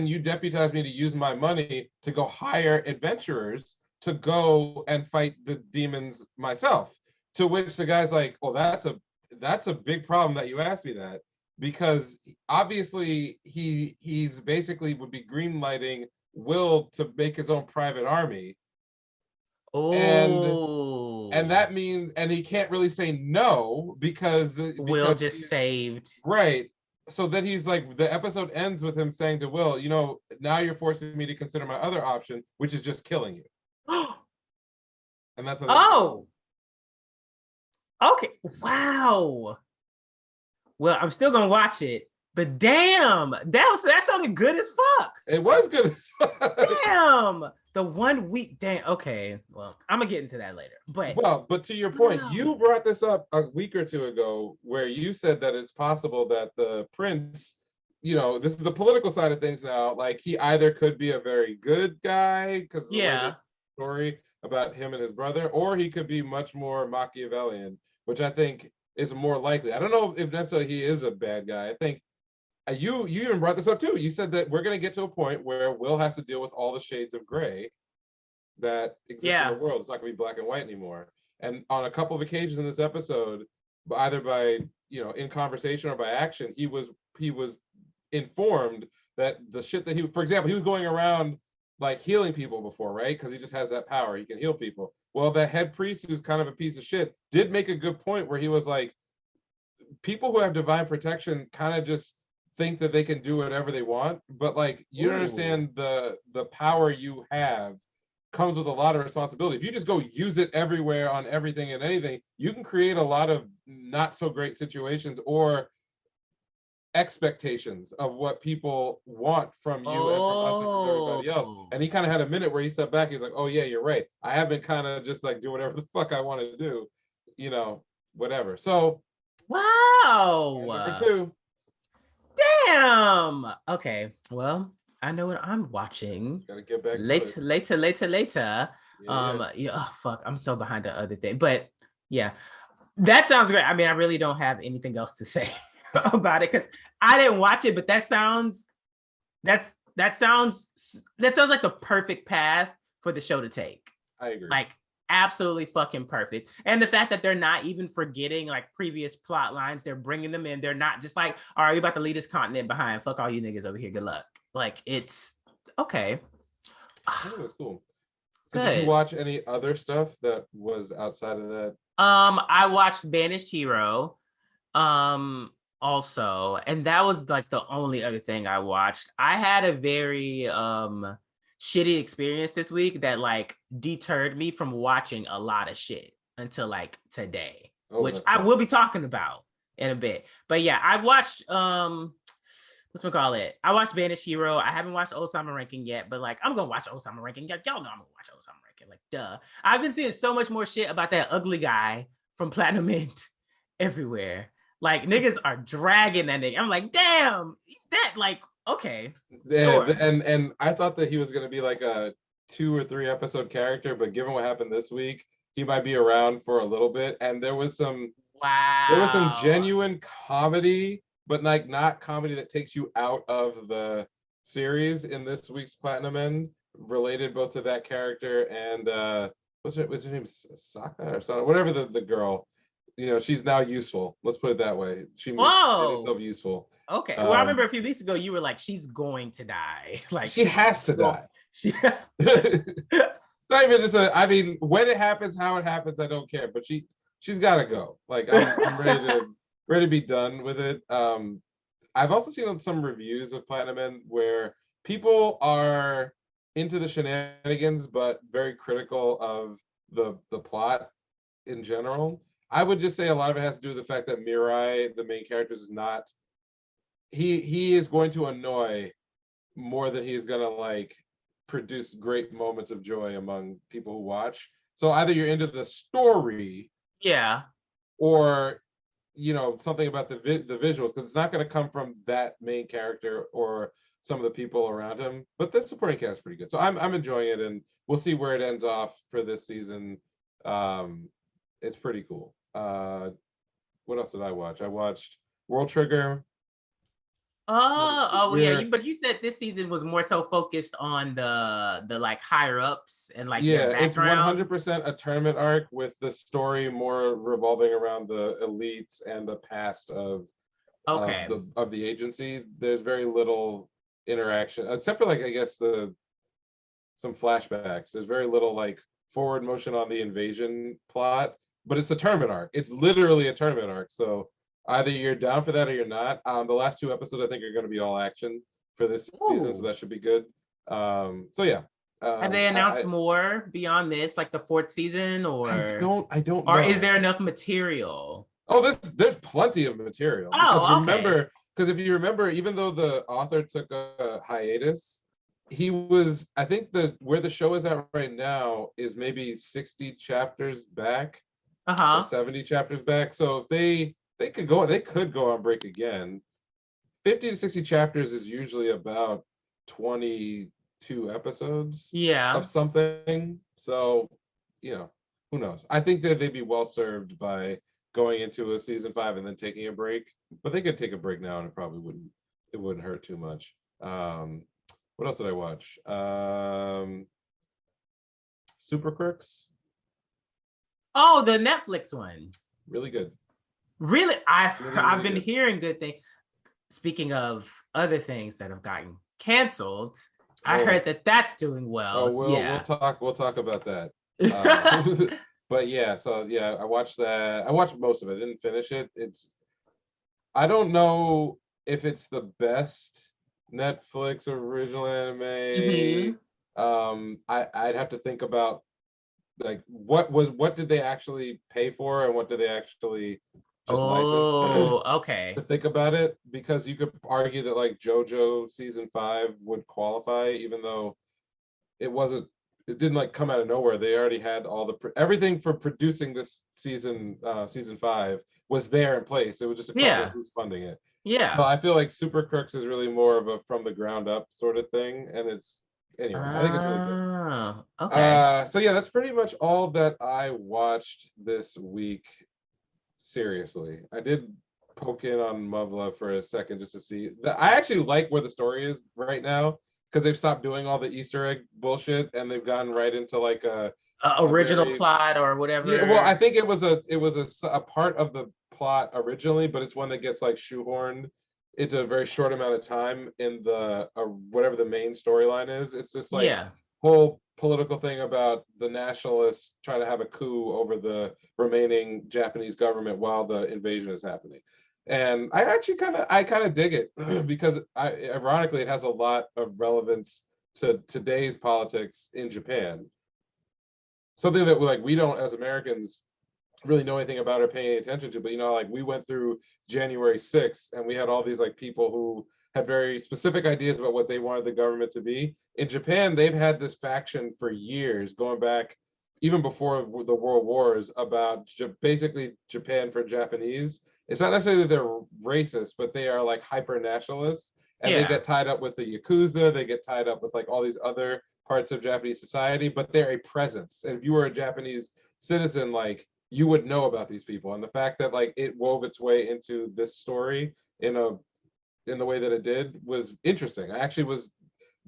you deputize me to use my money to go hire adventurers to go and fight the demons myself? To which the guy's like, well, that's a big problem that you asked me that, because obviously he's basically would be greenlighting Will to make his own private army. Oh. And that means, and he can't really say no because Will just saved. Right. So then he's like, the episode ends with him saying to Will, now you're forcing me to consider my other option, which is just killing you. And that's what okay. Wow. Well, I'm still gonna watch it. But damn, that sounded good as fuck. It was good as fuck. Damn. The 1 week, damn. Okay, well, I'm gonna get into that later. But to your point, wow. you brought this up a week or two ago, where you said that it's possible that the prince, this is the political side of things now. Like, he either could be a very good guy because of the way the story about him and his brother, or he could be much more Machiavellian, which I think is more likely. I don't know if necessarily he is a bad guy. I think you even brought this up too. You said that we're going to get to a point where Will has to deal with all the shades of gray that exist in the world. It's not going to be black and white anymore. And on a couple of occasions in this episode, either by in conversation or by action, he was informed that the shit that for example, he was going around like healing people before, right? Because he just has that power. He can heal people. Well, the head priest, who's kind of a piece of shit, did make a good point where he was like, people who have divine protection kind of just think that they can do whatever they want, but like, you don't understand the power you have comes with a lot of responsibility. If you just go use it everywhere on everything and anything, you can create a lot of not so great situations or expectations of what people want from you and from us and from everybody else. And he kind of had a minute where he stepped back. He's like, oh yeah, you're right. I have been kind of just like do whatever the fuck I want to do, whatever. So wow. Number 2. Damn. Okay. Well, I know what I'm watching. Gotta get back later. Yeah. Oh, fuck. I'm so behind the other thing. But yeah, that sounds great. I mean, I really don't have anything else to say about it because I didn't watch it, but that sounds like the perfect path for the show to take. I agree. Like, absolutely fucking perfect. And the fact that they're not even forgetting like previous plot lines, they're bringing them in. They're not just like, all right, we about to leave this continent behind. Fuck all you niggas over here. Good luck. Like, it's okay. I think it was cool. So Good. Did you watch any other stuff that was outside of that? I watched Banished Hero. Also, and that was like the only other thing I watched. I had a very shitty experience this week that like deterred me from watching a lot of shit until like today, which I will be talking about in a bit. But yeah, I watched I watched Banished Hero. I haven't watched Osama Ranking yet, but like I'm gonna watch Osama Ranking. Y'all know I'm gonna watch Osama Ranking. Like, duh. I've been seeing so much more shit about that ugly guy from Platinum Mint everywhere. Like, niggas are dragging that nigga. I'm like, damn, he's that like, okay. Sure. And I thought that he was gonna be like a 2 or 3 episode character, but given what happened this week, he might be around for a little bit. And there was some genuine comedy, but like not comedy that takes you out of the series in this week's Platinum End, related both to that character and what's her name, Saka or something, whatever the girl. She's now useful. Let's put it that way. She made herself useful. Okay. Well, I remember a few weeks ago you were like, she's going to die. Like, she has to die. Not even just I mean, when it happens, how it happens, I don't care. But she's got to go. Like, I'm ready to be done with it. I've also seen some reviews of Platinum End where people are into the shenanigans, but very critical of the plot in general. I would just say a lot of it has to do with the fact that Mirai, the main character, is not. He is going to annoy more than he's gonna like produce great moments of joy among people who watch. So either you're into the story, or something about the visuals, because it's not going to come from that main character or some of the people around him. But the supporting cast is pretty good, so I'm enjoying it, and we'll see where it ends off for this season. It's pretty cool. What else did I watch? I watched World Trigger. Yeah. But you said this season was more so focused on the like higher ups and like it's 100% a tournament arc with the story more revolving around the elites and the past of the agency. There's very little interaction except for like I guess some flashbacks. There's very little like forward motion on the invasion plot, but it's a tournament arc. It's literally a tournament arc. So either you're down for that or you're not. The last 2 episodes I think are going to be all action for this season, so that should be good. So yeah. Have they announced more beyond this, like the 4th season, or I don't or know. Is there enough material? Oh, there's plenty of material. Oh, because remember, because if you remember, even though the author took a hiatus, he was, I think where the show is at right now is maybe 60 chapters back or 70 chapters back. So if they could go on break again. 50 to 60 chapters is usually about 22 episodes of something. So, who knows? I think that they'd be well served by going into a season 5 and then taking a break. But they could take a break now and it wouldn't hurt too much. What else did I watch? Super Crooks. Oh, the Netflix one. Really good. Really? I've been hearing good things. Speaking of other things that have gotten canceled, I heard that that's doing well. We'll talk about that. But yeah, so yeah, I watched that. I watched most of it. I didn't finish it. I don't know if it's the best Netflix original anime. I'd have to think about like what did they actually pay for and what did they actually just license. Okay. To think about it, because you could argue that like JoJo season 5 would qualify, even though it didn't like come out of nowhere. They already had everything for producing this season 5 was there in place. It was just a question of who's funding it. So I feel like Super Crooks is really more of a from the ground up sort of thing, and I think it's really good. Okay. So yeah, that's pretty much all that I watched this week. Seriously, I did poke in on Muvla for a second just to see. I actually like where the story is right now because they've stopped doing all the Easter egg bullshit and they've gone right into like a original plot or whatever. Yeah, well, I think it was a part of the plot originally, but it's one that gets like shoehorned into a very short amount of time in the whatever the main storyline is. It's this like whole political thing about the nationalists trying to have a coup over the remaining Japanese government while the invasion is happening. And I kind of dig it because ironically it has a lot of relevance to today's politics in Japan. Something that like we don't as Americans really know anything about or pay any attention to, but like we went through January 6th and we had all these like people who had very specific ideas about what they wanted the government to be. In Japan, they've had this faction for years, going back even before the World Wars, about basically Japan for Japanese. It's not necessarily that they're racist, but they are like hyper nationalists, and they get tied up with the Yakuza. They get tied up with like all these other parts of Japanese society, but they're a presence. And if you were a Japanese citizen, like you would know about these people. And the fact that like it wove its way into this story in the way that it did was interesting. I actually was,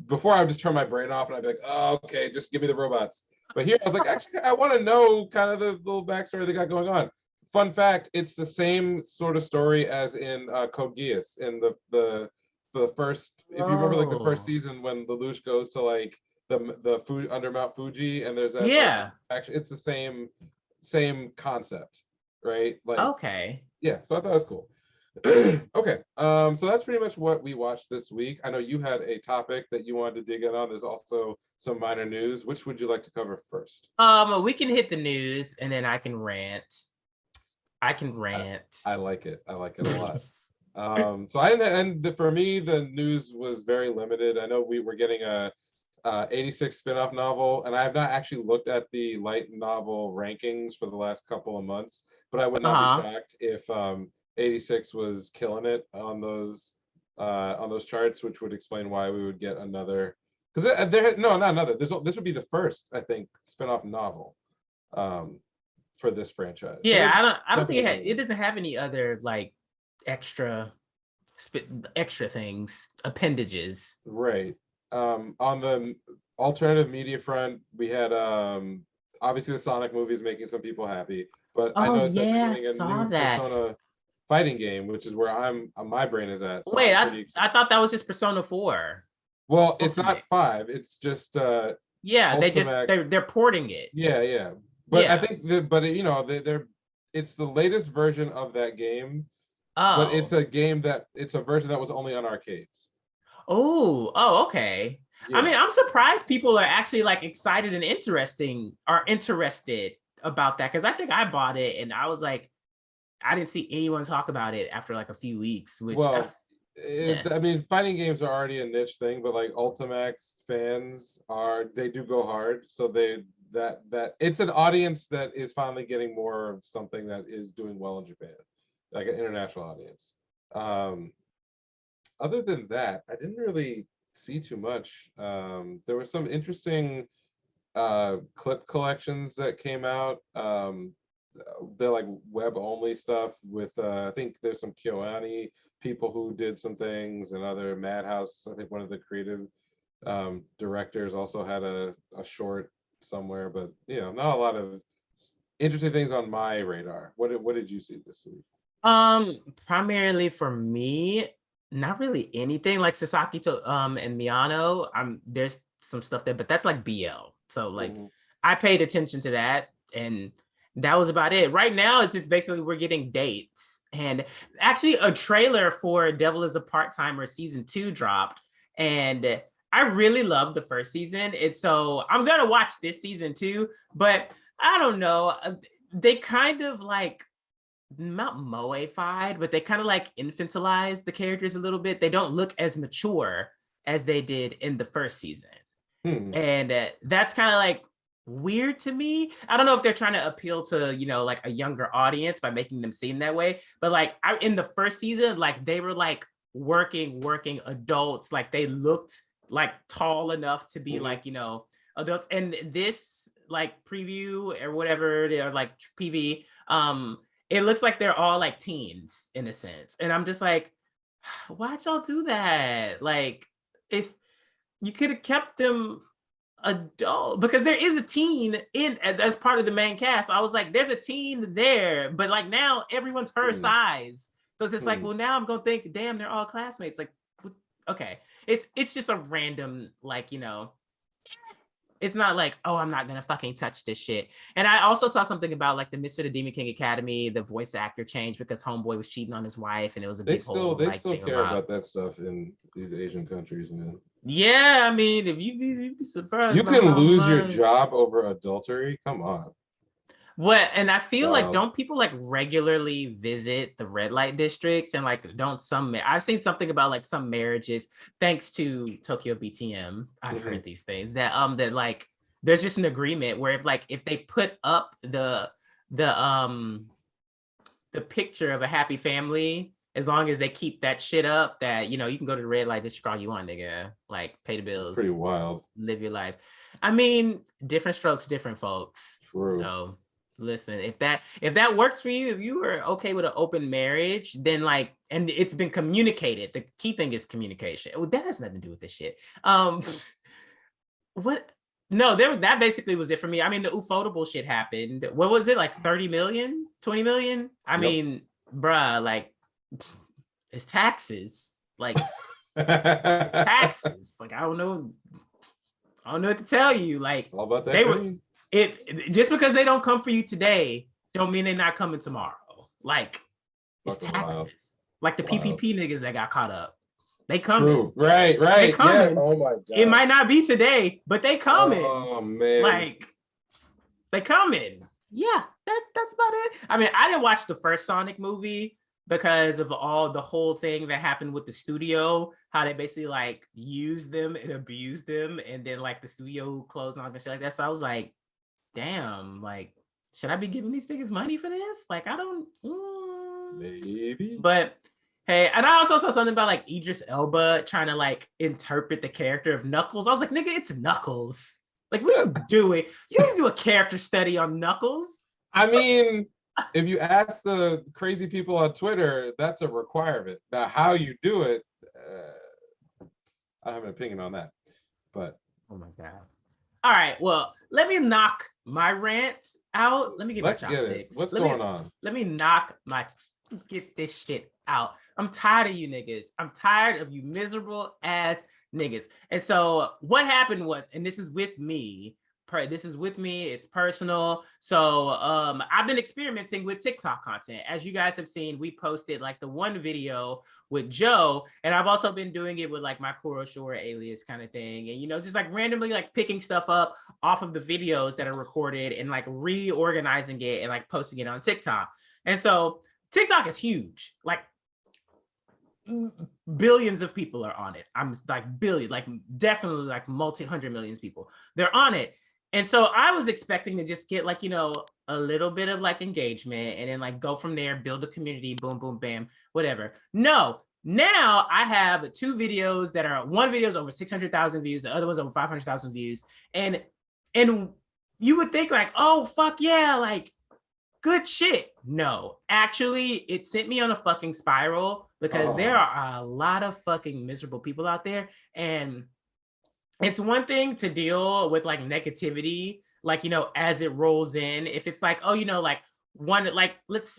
before I would just turn my brain off and I'd be like, oh, okay, just give me the robots. But here I was like, actually, I want to know kind of the little backstory they got going on. Fun fact, it's the same sort of story as in Code Geass in the first, if you remember like the first season when Lelouch goes to like the food under Mount Fuji and there's that actually it's the same concept, right? Like so I thought it was cool. Okay, so that's pretty much what we watched this week. I know you had a topic that you wanted to dig in on. There's also some minor news. Which would you like to cover first? We can hit the news and then I can rant. I like it. I like it a lot. So I didn't, and for me, the news was very limited. I know we were getting a 86 spin-off novel, and I have not actually looked at the light novel rankings for the last couple of months, but I would not be shocked if 86 was killing it on those charts, which would explain why we would get another. Because not another. This would be the first, I think, spin-off novel for this franchise. Yeah, so I don't think it doesn't have any other like extra things, appendages. Right. On the alternative media front, we had obviously the Sonic movie is making some people happy, but I noticed that they're doing a new Persona fighting game, which is where my brain is at. So wait, I thought that was just Persona 4. Well, it's not 5. It's just they're porting it. Yeah. But I think it's the latest version of that game. But it's a version that was only on arcades. Okay. Yeah. I mean, I'm surprised people are actually like excited and interested about that, because I think I bought it and I was like, I didn't see anyone talk about it after like a few weeks. I mean, fighting games are already a niche thing, but like Ultimax fans they do go hard. So that it's an audience that is finally getting more of something that is doing well in Japan, like an international audience. Other than that, I didn't really see too much. There were some interesting clip collections that came out. They're like web only stuff with I think there's some KyoAni people who did some things, and other Madhouse. I think one of the creative directors also had a short somewhere, but not a lot of interesting things on my radar. What did you see this week? Primarily for me, not really anything. Like Sasaki to and Miyano, there's some stuff there, but that's like BL. So like I paid attention to that, and that was about it. Right now, it's just basically we're getting dates. And actually a trailer for Devil is a Part-Timer season 2 dropped. And I really loved the first season. And so I'm gonna watch this season too, but I don't know. They kind of like not moe-fied, but they kind of like infantilized the characters a little bit. They don't look as mature as they did in the first season. And that's kind of like weird to me. I don't know if they're trying to appeal to, like a younger audience by making them seem that way. But like in the first season, like they were like working adults. Like they looked like tall enough to be like, adults. And this like preview or whatever, they're like PV, it looks like they're all like teens in a sense. And I'm just like, why'd y'all do that? Like, if you could have kept them adult, because there is a teen in as part of the main cast. I was like, there's a teen there, but like now everyone's her size. So it's just like, well, now I'm gonna think, damn, they're all classmates. Like, okay, it's just a random, like, it's not like, oh, I'm not gonna fucking touch this shit. And I also saw something about like the Misfit of Demon King Academy, the voice actor changed because Homeboy was cheating on his wife, and it was a big whole they like still thing care about that stuff in these Asian countries, man. Yeah, I mean, if you'd be surprised, you can lose your job over adultery. Come on. What? And I feel like, don't people like regularly visit the red light districts, and like don't some I've seen something about like some marriages, thanks to Tokyo BTM, I've heard these things that that like there's just an agreement where if they put up the picture of a happy family, as long as they keep that shit up, that you can go to the red light district all you want, nigga. Like, pay the bills. Pretty wild. Live your life. I mean, different strokes, different folks. True. So listen, if that works for you, if you are okay with an open marriage, then like, and it's been communicated. The key thing is communication. Well, that has nothing to do with this shit. What? No, that basically was it for me. I mean, the Ufotable shit happened. What was it, like 30 million, 20 million? I mean, bruh, like, it's taxes. Like, taxes. Like, I don't know what to tell you. Like, all about that. It just because they don't come for you today, don't mean they're not coming tomorrow. Like, it's taxes. Wild. Like the PPP niggas that got caught up. They coming. True. Right. They coming. Yeah. Oh my god. It might not be today, but they coming. Oh man. Like, they coming. Yeah, that's about it. I mean, I didn't watch the first Sonic movie because of the whole thing that happened with the studio, how they basically like used them and abused them, and then like the studio closed on and shit like that. So I was like, damn, like, should I be giving these niggas money for this? Like, I don't. Maybe. But hey, and I also saw something about like Idris Elba trying to like interpret the character of Knuckles. I was like, nigga, it's Knuckles. Like, what are you doing? You didn't do a character study on Knuckles. I mean, if you ask the crazy people on Twitter, that's a requirement. Now, how you do it, I have an opinion on that. But oh my god. All right, well, let me knock my rant out. Let me get my chopsticks. What's going on? Let me get this shit out. I'm tired of you niggas. I'm tired of you miserable ass niggas. And so what happened was, and this is with me, it's personal. So I've been experimenting with TikTok content. As you guys have seen, we posted like the one video with Joe, and I've also been doing it with like my Kuroshore alias kind of thing, and just like randomly like picking stuff up off of the videos that are recorded and like reorganizing it and like posting it on TikTok. And so TikTok is huge. Like, billions of people are on it. I'm like billion, like definitely like multi-hundred millions people. They're on it. And so I was expecting to just get like, you know, a little bit of like engagement and then like go from there, build a community, boom, boom, bam, whatever. No, now I have 2 videos that are, one video is over 600,000 views, the other one's over 500,000 views. And you would think like, oh, fuck yeah, like good shit. No, actually, it sent me on a fucking spiral because there are a lot of fucking miserable people out there. And it's one thing to deal with like negativity, like, you know, as it rolls in. If it's like, oh, you know, like one, like, let's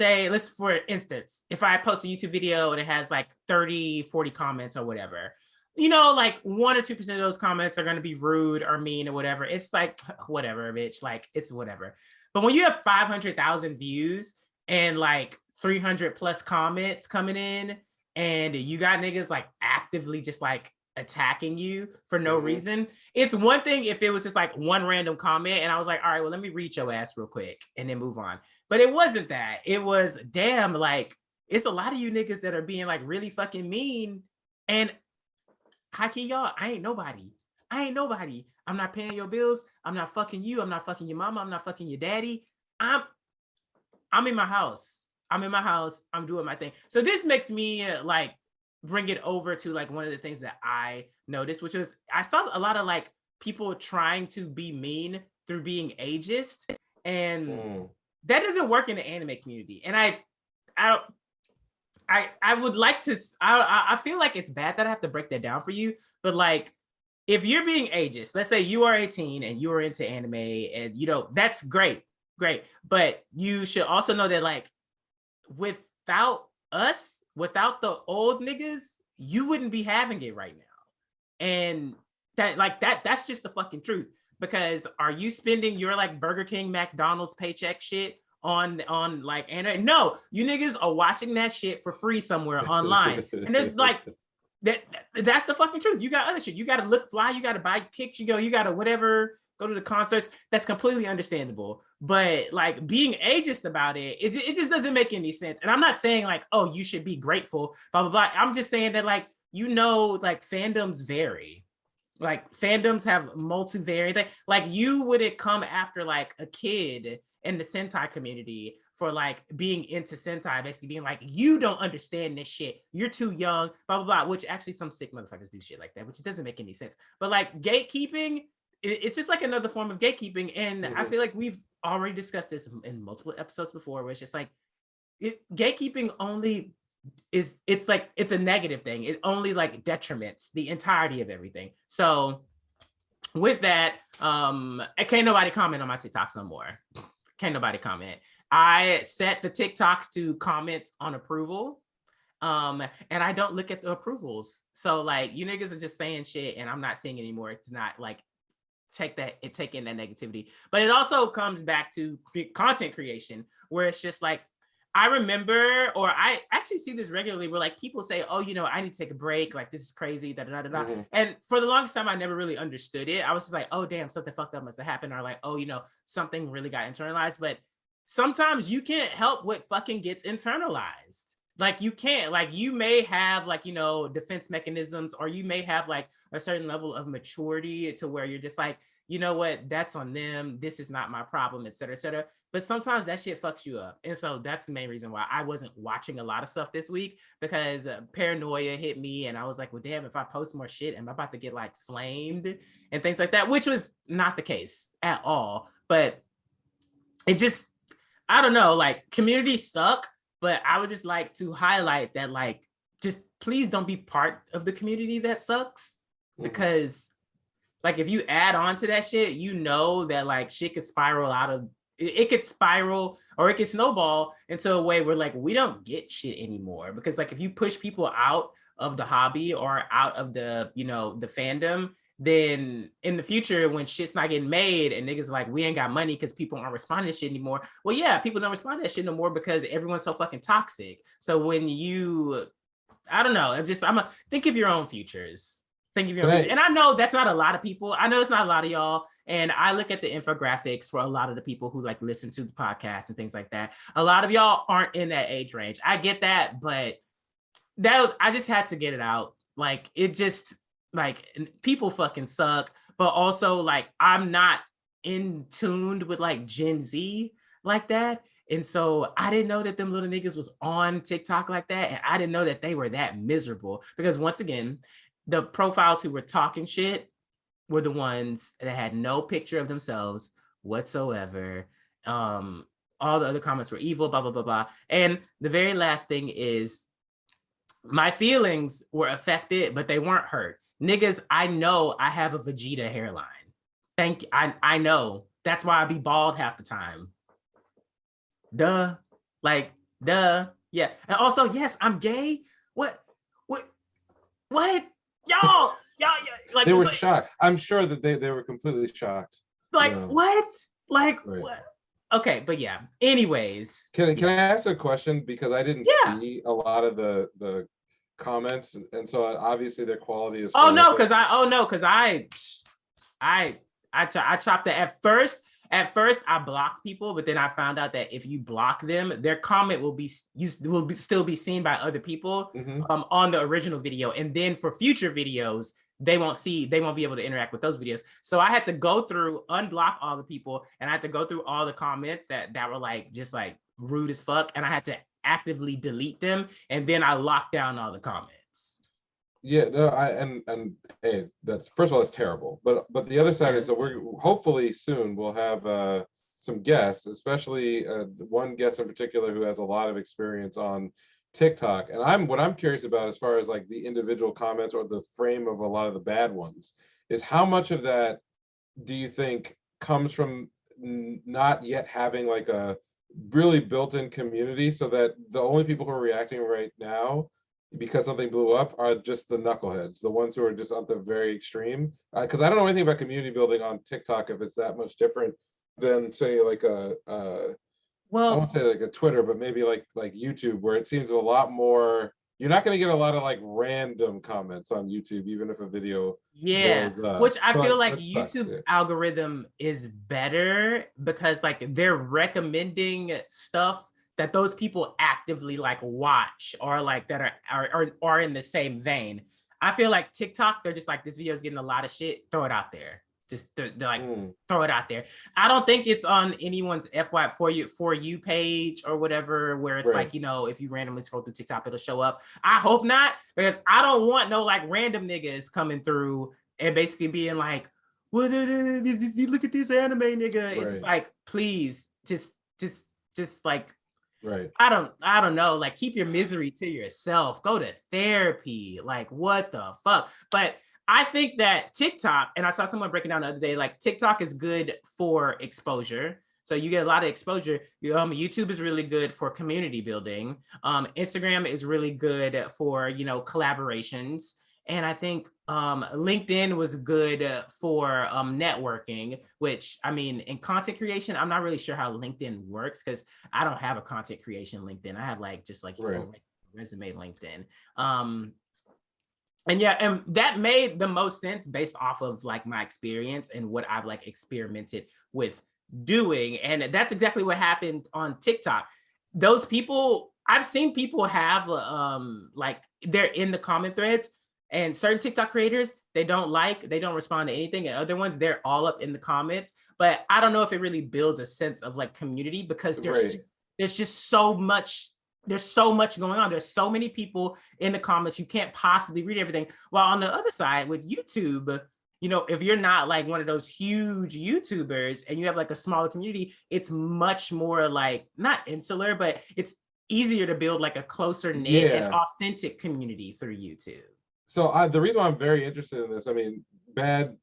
for instance, if I post a YouTube video and it has like 30, 40 comments or whatever, you know, like 1 or 2% of those comments are going to be rude or mean or whatever. It's like, whatever, bitch, like it's whatever. But when you have 500,000 views and like 300 plus comments coming in, and you got niggas like actively just like attacking you for no reason. It's one thing if it was just like one random comment and I was like, all right, well, let me read your ass real quick and then move on. But it wasn't that. It was, damn, like, it's a lot of you niggas that are being like really fucking mean. And how can y'all? I ain't nobody. I'm not paying your bills. I'm not fucking you. I'm not fucking your mama. I'm not fucking your daddy. I'm in my house. I'm doing my thing. So this makes me like bring it over to like one of the things that I noticed, which was I saw a lot of like people trying to be mean through being ageist, and that doesn't work in the anime community. And I would like to. I feel like it's bad that I have to break that down for you, but like if you're being ageist, let's say you are 18 and you are into anime, and you know that's great, but you should also know that like without us, without the old niggas, you wouldn't be having it right now. And that's just the fucking truth. Because are you spending your like Burger King, McDonald's paycheck shit on like anime? No, you niggas are watching that shit for free somewhere online. And there's like that's the fucking truth. You got other shit. You got to look fly. You got to buy kicks. You got to whatever. Go to the concerts. That's completely understandable. But like being ageist about it, it just doesn't make any sense. And I'm not saying like, oh, you should be grateful, blah, blah, blah. I'm just saying that like, you know, like fandoms vary. Like fandoms have multivariate. Like you wouldn't come after like a kid in the Sentai community for like being into Sentai, basically being like, you don't understand this shit. You're too young, blah, blah, blah. Which actually some sick motherfuckers do shit like that, which doesn't make any sense. But like gatekeeping, it's just like another form of gatekeeping. And I feel like we've already discussed this in multiple episodes before, where it's just like gatekeeping only it's a negative thing. It only like detriments the entirety of everything. So with that, can't nobody comment on my TikToks no more. Can't nobody comment. I set the TikToks to comments on approval. And I don't look at the approvals. So like you niggas are just saying shit and I'm not seeing it anymore. It's not like take in that negativity. But it also comes back to content creation, where it's just like I remember, or I actually see this regularly, where like people say, oh, you know, I need to take a break, like this is crazy, da da da da. And for the longest time I never really understood it. I was just like, oh damn, something fucked up must have happened, or like, oh, you know, something really got internalized. But sometimes you can't help what fucking gets internalized. Like you can't, like you may have like, you know, defense mechanisms, or you may have like a certain level of maturity to where you're just like, you know what, that's on them. This is not my problem, et cetera, et cetera. But sometimes that shit fucks you up. And so that's the main reason why I wasn't watching a lot of stuff this week, because paranoia hit me. And I was like, well, damn, if I post more shit, am I about to get like flamed and things like that, which was not the case at all. But it just, I don't know, like communities suck. But I would just like to highlight that, like, just please don't be part of the community that sucks. Because like if you add on to that shit, you know that like shit could spiral out of it could spiral, or it could snowball into a way where like we don't get shit anymore. Because like if you push people out of the hobby or out of the, you know, the fandom, then in the future when shit's not getting made and niggas like we ain't got money because people aren't responding to shit anymore. Well, yeah, people don't respond to that shit no more because everyone's so fucking toxic. So when you, I don't know, think of your own futures. Think of your own futures. And I know that's not a lot of people. I know it's not a lot of y'all. And I look at the infographics for a lot of the people who like listen to the podcast and things like that. A lot of y'all aren't in that age range. I get that, but that I just had to get it out. Like it just like people fucking suck, but also like I'm not in tuned with like Gen Z like that. And so I didn't know that them little niggas was on TikTok like that. And I didn't know that they were that miserable. Because once again, the profiles who were talking shit were the ones that had no picture of themselves whatsoever. All the other comments were evil, blah, blah, blah, blah. And the very last thing is my feelings were affected, but they weren't hurt. Niggas, I know I have a Vegeta hairline. Thank you. I know. That's why I be bald half the time. Duh. Like, duh. Yeah. And also, yes, I'm gay. What? What? What? Y'all, like They were like, shocked. I'm sure that they were completely shocked. what? Like right. what? Okay, but yeah. Anyways. Can I ask a question? Because I didn't Yeah. see a lot of the comments, and so obviously their quality is Because I chopped it at first. At first, I blocked people, but then I found out that if you block them, their comment will still be seen by other people on the original video, and then for future videos, they won't be able to interact with those videos. So I had to go through, unblock all the people, and I had to go through all the comments that were like just like rude as fuck, and I had to actively delete them, and then I locked down all the comments. Yeah, no, and hey, that's first of all, that's terrible. But the other side is that we're hopefully soon we'll have some guests, especially one guest in particular who has a lot of experience on TikTok. And what I'm curious about as far as like the individual comments or the frame of a lot of the bad ones is how much of that do you think comes from not yet having like a really built-in community, so that the only people who are reacting right now because something blew up are just the knuckleheads, the ones who are just on the very extreme. Because I don't know anything about community building on TikTok, if it's that much different than say like I won't say like a Twitter, but maybe like YouTube, where it seems a lot more. You're not going to get a lot of like random comments on YouTube, even if a video blows up. Which I feel like YouTube's algorithm is better because like they're recommending stuff that those people actively like watch or like that are in the same vein. I feel like TikTok, they're just like, this video is getting a lot of shit, throw it out there. Just they're like throw it out there. I don't think it's on anyone's FY for you page or whatever, where it's like, you know, if you randomly scroll through TikTok, it'll show up. I hope not, because I don't want no like random niggas coming through and basically being like, well, look at this anime nigga. It's just like, please, just like, I don't know, like keep your misery to yourself, go to therapy, like what the fuck. But I think that TikTok, and I saw someone breaking down the other day, like TikTok is good for exposure. So you get a lot of exposure. YouTube is really good for community building. Instagram is really good for, you know, collaborations. And I think LinkedIn was good for networking, which, I mean, in content creation, I'm not really sure how LinkedIn works because I don't have a content creation LinkedIn. I have like just like resume LinkedIn. And yeah, and that made the most sense based off of like my experience and what I've like experimented with doing. And that's exactly what happened on TikTok. Those people, I've seen people have like they're in the comment threads, and certain TikTok creators, they don't respond to anything. And other ones, they're all up in the comments. But I don't know if it really builds a sense of like community because there's just so much. There's so much going on. There's so many people in the comments. You can't possibly read everything. While on the other side with YouTube, you know, if you're not like one of those huge YouTubers and you have like a smaller community, it's much more like not insular, but it's easier to build like a closer knit and authentic community through YouTube. So the reason why I'm very interested in this, I mean, bad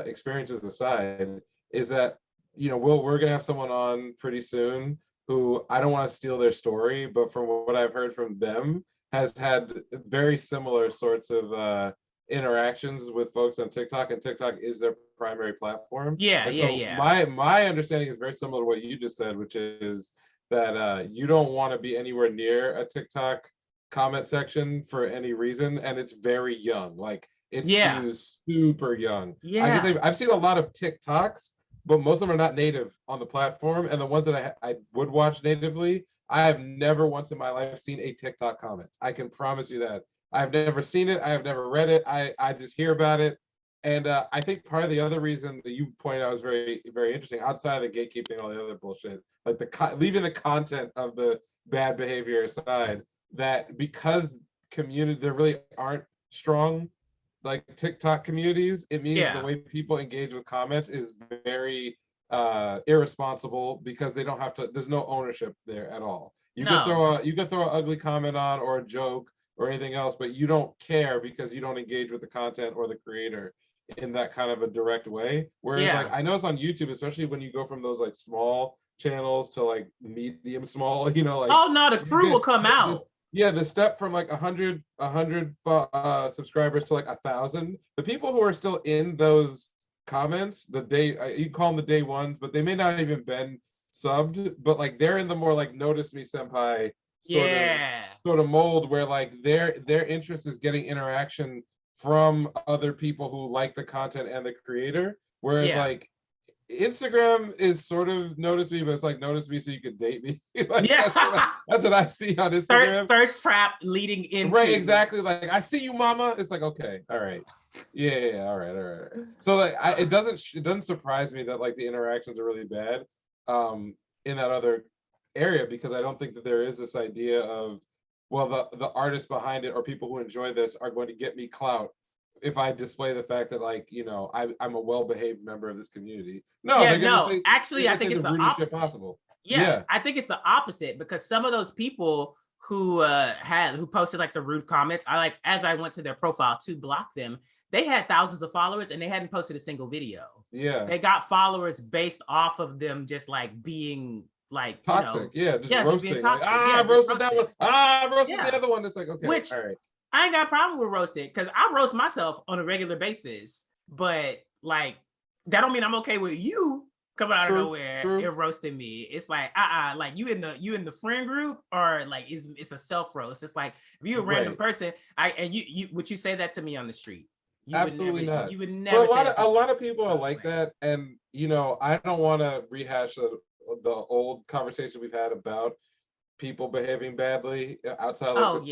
experiences aside, is that, you know, we're gonna have someone on pretty soon who, I don't want to steal their story, but from what I've heard from them, has had very similar sorts of interactions with folks on TikTok, and TikTok is their primary platform. My understanding is very similar to what you just said, which is that you don't want to be anywhere near a TikTok comment section for any reason, and it's very young. Like it's super young. I can say I've seen a lot of TikToks, but most of them are not native on the platform, and the ones that I would watch natively I have never once in my life seen a TikTok comment. I can promise you that. I've never seen it. I have never read it. I just hear about it. And I think part of the other reason that you pointed out was very, very interesting, outside of the gatekeeping and all the other bullshit, like leaving the content of the bad behavior aside, that because there really aren't strong like TikTok communities, it means the way people engage with comments is very irresponsible, because they don't have to, there's no ownership there at all. You could throw an ugly comment on, or a joke or anything else, but you don't care because you don't engage with the content or the creator in that kind of a direct way. Whereas like I know it's on YouTube, especially when you go from those like small channels to like medium small, like oh no, the crew will come out. The step from like 100 subscribers to like 1,000, the people who are still in those comments, the day, you call them the day ones, but they may not even been subbed, but like they're in the more like notice me senpai sort of mold, where like their interest is getting interaction from other people who like the content and the creator, whereas like Instagram is sort of notice me, but it's like notice me so you could date me. Like, that's what I see on Instagram. Thirst trap leading into, right, exactly. Like, I see you, mama. It's like, okay, all right, yeah, all right. So like, it doesn't surprise me that like the interactions are really bad in that other area, because I don't think that there is this idea of, well, the artists behind it or people who enjoy this are going to get me clout if I display the fact that, like, I'm a well-behaved member of this community. No, they're gonna say, actually, I think it's the opposite. Possible. Yeah, I think it's the opposite, because some of those people who posted like the rude comments, as I went to their profile to block them, they had thousands of followers and they hadn't posted a single video. Yeah, they got followers based off of them just like being like toxic. Just roasting. Being toxic. I roasted that one. I roasted the other one. It's like, okay, all right. I ain't got a problem with roasting, because I roast myself on a regular basis, but like that don't mean I'm okay with you coming out of nowhere and roasting me. It's like like you in the friend group, or like it's a self roast. It's like if you're a random person, you would you say that to me on the street? Absolutely not. You would never. A lot of people are like that, and I don't want to rehash the old conversation we've had about people behaving badly outside of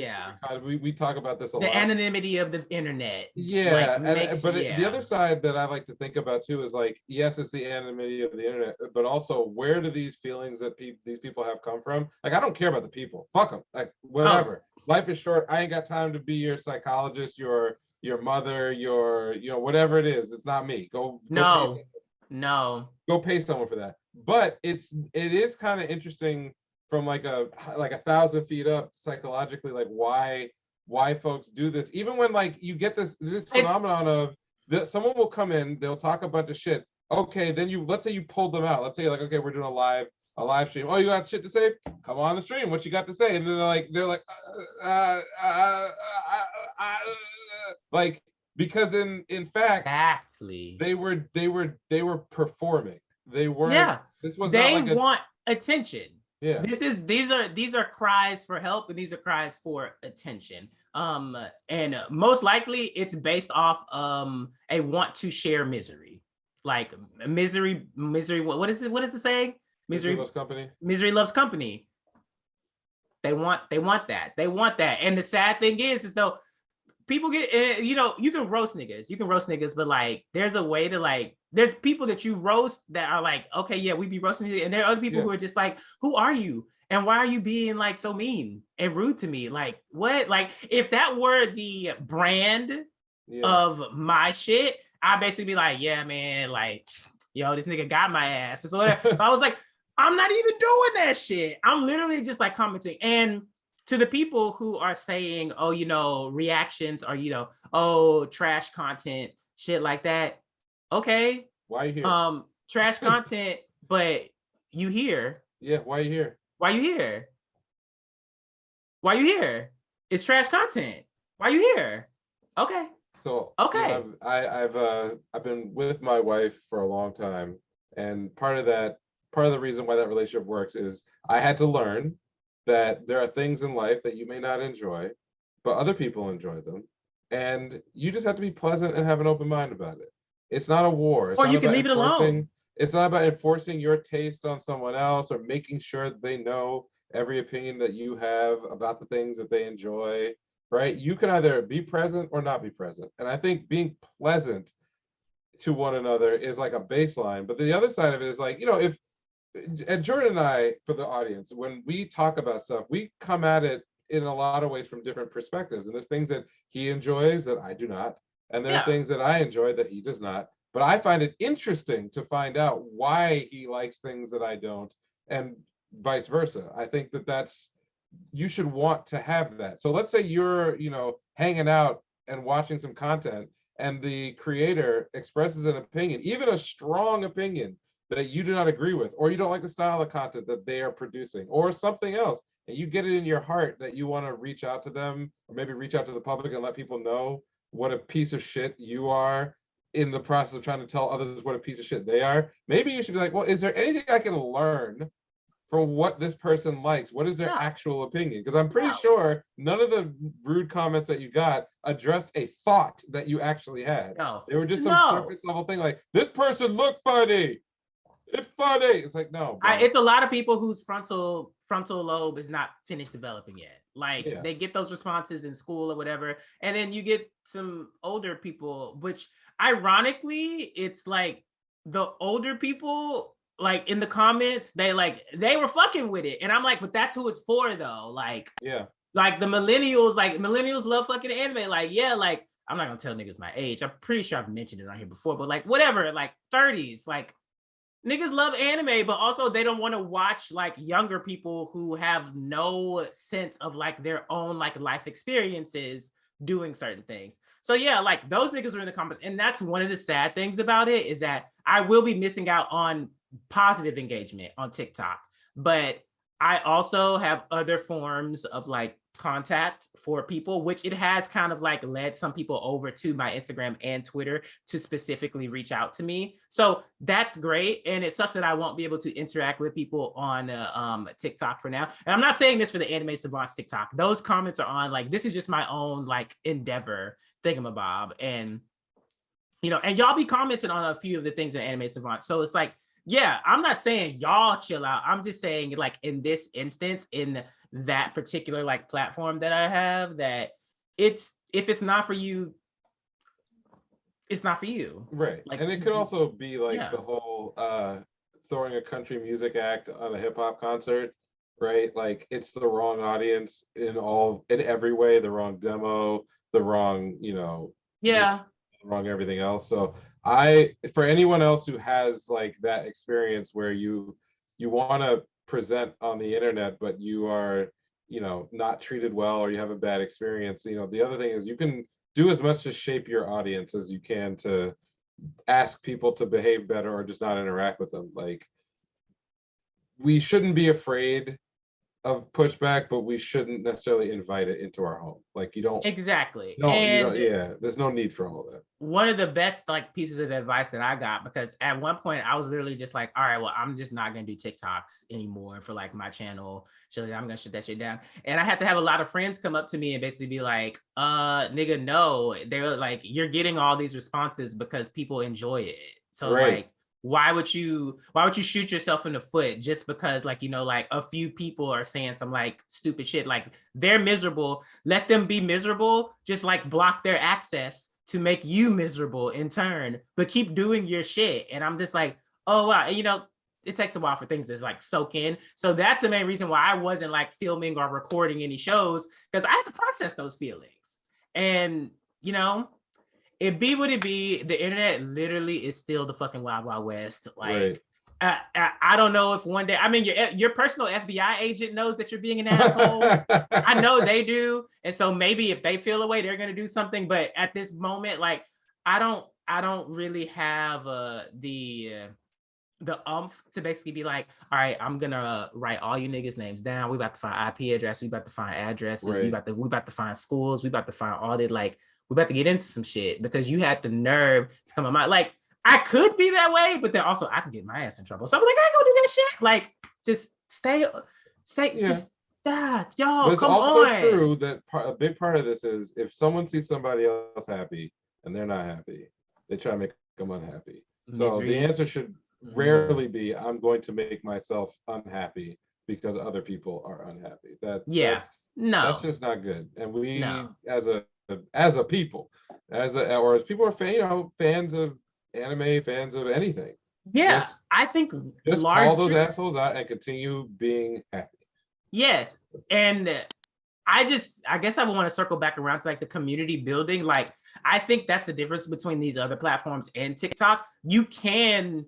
we talk about this a lot. The anonymity of the internet. The other side that I like to think about too is like, yes, it's the anonymity of the internet, but also where do these feelings that these people have come from? Like, I don't care about the people, fuck them, like whatever. Life is short. I ain't got time to be your psychologist, your mother, your whatever it is. It's not me. Go pay someone for that. But it is kind of interesting from like 1,000 feet up psychologically, like why folks do this, even when like you get this phenomenon of that someone will come in, they'll talk a bunch of shit. Okay, then let's say you pulled them out. Let's say like, okay, we're doing a live stream. Oh, you got shit to say? Come on the stream. What you got to say? And then they're like, like, because in fact, exactly, they were performing. They weren't. Yeah, this was they not like want attention. Yeah, these are cries for help, and these are cries for attention. And most likely it's based off a want to share misery, like misery. What is it? What is the saying? Misery loves company. Misery loves company. They want that. And the sad thing is though, people get, you can roast niggas, but like there's a way to like, there's people that you roast that are like, okay, yeah, we be roasting you. And there are other people who are just like, who are you? And why are you being like so mean and rude to me? Like, what? Like, if that were the brand of my shit, I'd basically be like, yeah, man, like, yo, this nigga got my ass. So I was like, I'm not even doing that shit. I'm literally just like commenting. And to the people who are saying, oh, reactions are, oh, trash content, shit like that. Okay. Why are you here? Trash content, but you here. Yeah, why are you here? Why you here? Why you here? It's trash content. Why you here? Okay. So okay. I've been with my wife for a long time, and part of the reason why that relationship works is I had to learn that there are things in life that you may not enjoy, but other people enjoy them. And you just have to be pleasant and have an open mind about it. It's not a war. Or you can leave it alone. It's not about enforcing your taste on someone else or making sure that they know every opinion that you have about the things that they enjoy, right? You can either be present or not be present. And I think being pleasant to one another is like a baseline. But the other side of it is like, if and Jordan and I, for the audience, when we talk about stuff, we come at it in a lot of ways from different perspectives. And there's things that he enjoys that I do not. And there are Yeah. things that I enjoy that he does not. But I find it interesting to find out why he likes things that I don't, and vice versa. I think that you should want to have that. So let's say you're, hanging out and watching some content, and the creator expresses an opinion, even a strong opinion that you do not agree with, or you don't like the style of content that they are producing, or something else, and you get it in your heart that you want to reach out to them, or maybe reach out to the public and let people know what a piece of shit you are in the process of trying to tell others what a piece of shit they are. Maybe you should be like, well, is there anything I can learn from what this person likes? What is their No. actual opinion? Because I'm pretty No. sure none of the rude comments that you got addressed a thought that you actually had. No. They were just some No. surface level thing like, this person looked funny. It's funny. It's like, no, bro. It's a lot of people whose frontal lobe is not finished developing yet. Like Yeah. they get those responses in school or whatever, and then you get some older people, which ironically, it's like the older people, like in the comments, they were fucking with it, and I'm like, but that's who it's for, though. Like, Yeah. like the millennials love fucking anime. Like, yeah, like I'm not gonna tell niggas my age. I'm pretty sure I've mentioned it on here before, but like whatever, like 30s, like. Niggas love anime, but also they don't want to watch like younger people who have no sense of like their own like life experiences doing certain things. So yeah, like those niggas are in the comments, and that's one of the sad things about it, is that I will be missing out on positive engagement on TikTok, but I also have other forms of like contact for people, which it has kind of like led some people over to my Instagram and Twitter to specifically reach out to me. So that's great. And it sucks that I won't be able to interact with people on TikTok for now. And I'm not saying this for the Anime Savants TikTok. Those comments are on like, this is just my own like endeavor thingamabob. And, and y'all be commenting on a few of the things in Anime Savants. So it's like, yeah, I'm not saying y'all chill out. I'm just saying like in this instance, in that particular like platform that I have, that if it's not for you, it's not for you. Right. Like, and it could also be like yeah. the whole throwing a country music act on a hip hop concert, right? Like it's the wrong audience in every way, the wrong demo, the wrong, Yeah. the wrong everything else. So for anyone else who has like that experience where you want to present on the internet, but you are, not treated well, or you have a bad experience, the other thing is you can do as much to shape your audience as you can to ask people to behave better or just not interact with them. Like, we shouldn't be afraid of pushback, but we shouldn't necessarily invite it into our home. Like, Exactly. yeah, there's no need for all of that. One of the best like pieces of advice that I got, because at one point I was literally just like, all right, well, I'm just not gonna do TikToks anymore for like my channel. So I'm gonna shut that shit down. And I had to have a lot of friends come up to me and basically be like, nigga, no. They're like, you're getting all these responses because people enjoy it. So Right. like, why would you shoot yourself in the foot just because like, like a few people are saying some like stupid shit? Like, they're miserable, let them be miserable, just like block their access to make you miserable in turn, but keep doing your shit. And I'm just like, oh wow, it takes a while for things to like soak in. So that's the main reason why I wasn't like filming or recording any shows, because I had to process those feelings. And it be what it be. The internet literally is still the fucking wild, wild west. Like, right. I don't know if one day, I mean, your personal FBI agent knows that you're being an asshole. I know they do. And so maybe if they feel a way, they're going to do something. But at this moment, like, I don't really have the umph to basically be like, all right, I'm gonna write all you niggas' names down. We about to find IP addresses. We about to find addresses. Right. We about to find schools. We about to find all that. Like, we about to get into some shit because you had the nerve to come on my, like, I could be that way, but then also I can get my ass in trouble. So I'm like, I ain't gonna do that shit. Like, just stay, yeah. Just that, y'all. But it's also true that a big part of this is if someone sees somebody else happy and they're not happy, they try to make them unhappy. Misery. So the answer should rarely be, I'm going to make myself unhappy because other people are unhappy. Yeah. That's No. just not good. And we, No. as a people, as people are fans of anime, fans of anything, Yeah. just I think call those larger. assholes out and continue being happy. Yes. And I guess I want to circle back around to like the community building. Like, I think that's the difference between these other platforms and TikTok. You can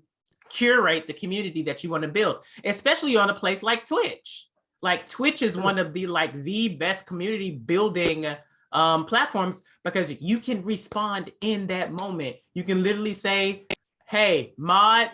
curate the community that you want to build, especially on a place like Twitch. Like, Twitch is one of the best community building platforms, because you can respond in that moment. You can literally say, hey, mod,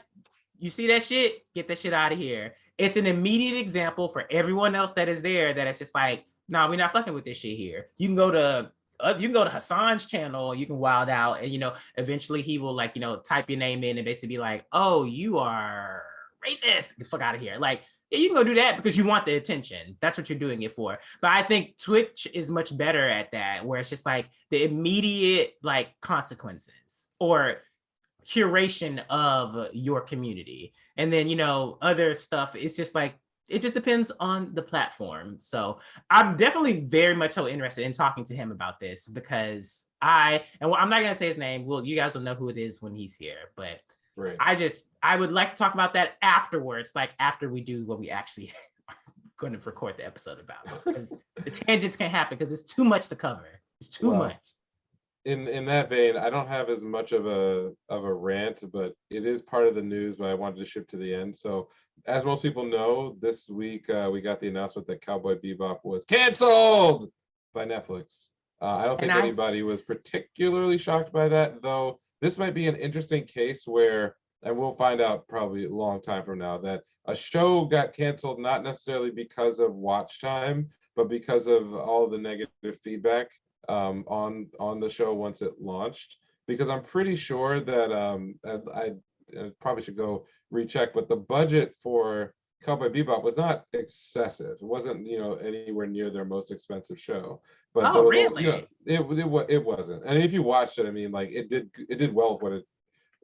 you see that shit? Get that shit out of here. It's an immediate example for everyone else that is there that it's just like, nah, we're not fucking with this shit here. You can go to Hassan's channel, you can wild out, and eventually he will, like, type your name in and basically be like, oh, you are racist. Get the fuck out of here. Like, yeah, you can go do that because you want the attention. That's what you're doing it for. But I think Twitch is much better at that, where it's just like the immediate like consequences or curation of your community. And then, other stuff, it's just like, it just depends on the platform. So I'm definitely very much so interested in talking to him about this, because I'm not going to say his name. Well, you guys will know who it is when he's here, but Right. I would like to talk about that afterwards, like after we do what we actually are going to record the episode about, because the tangents can't happen because it's too much to cover. It's too much. In that vein, I don't have as much of a rant, but it is part of the news, but I wanted to shift to the end. So as most people know, this week we got the announcement that Cowboy Bebop was canceled by Netflix. I don't think anybody was particularly shocked by that, though. This might be an interesting case where, and we'll find out probably a long time from now, that a show got canceled not necessarily because of watch time, but because of all the negative feedback on the show once it launched. Because I'm pretty sure that I probably should go recheck, but the budget for Cowboy Bebop was not excessive. It wasn't anywhere near their most expensive show, but there was really? it wasn't. And if you watched it, I mean, like it did well with what it.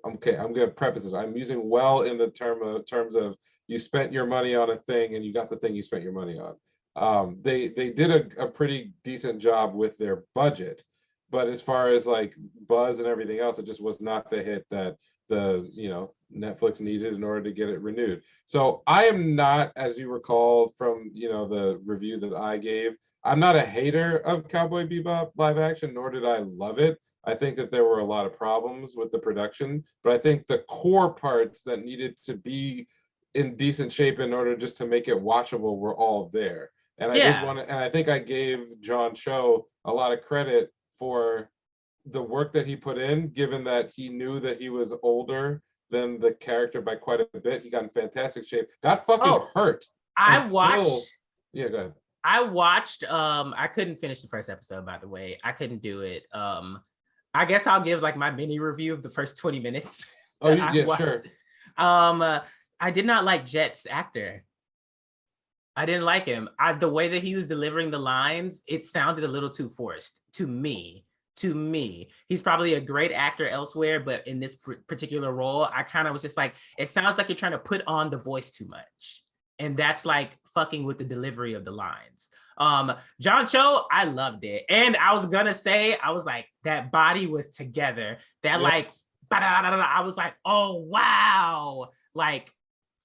Okay, I'm gonna preface this. I'm using well in the terms of you spent your money on a thing and you got the thing you spent your money on. They did a pretty decent job with their budget, but as far as like buzz and everything else, it just was not the hit that the Netflix needed in order to get it renewed. So I am not, as you recall from the review that I gave, I'm not a hater of Cowboy Bebop live action, nor did I love it. I think that there were a lot of problems with the production, but I think the core parts that needed to be in decent shape in order just to make it watchable were all there. And I did want to, and I think I gave John Cho a lot of credit for the work that he put in, given that he knew that he was older than the character by quite a bit. He got in fantastic shape, got fucking hurt. I watched. Still, yeah, go ahead. I watched. I couldn't finish the first episode, by the way. I couldn't do it. I guess I'll give like my mini review of the first 20 minutes. Oh, yeah, sure. I did not like Jet's actor. I didn't like him. The way that he was delivering the lines, it sounded a little too forced to me. He's probably a great actor elsewhere, but in this particular role, I kind of was just like, it sounds like you're trying to put on the voice too much. And that's like fucking with the delivery of the lines. John Cho, I loved it. And I was gonna say, I was like, that body was together. That like, I was like, oh, wow. Like,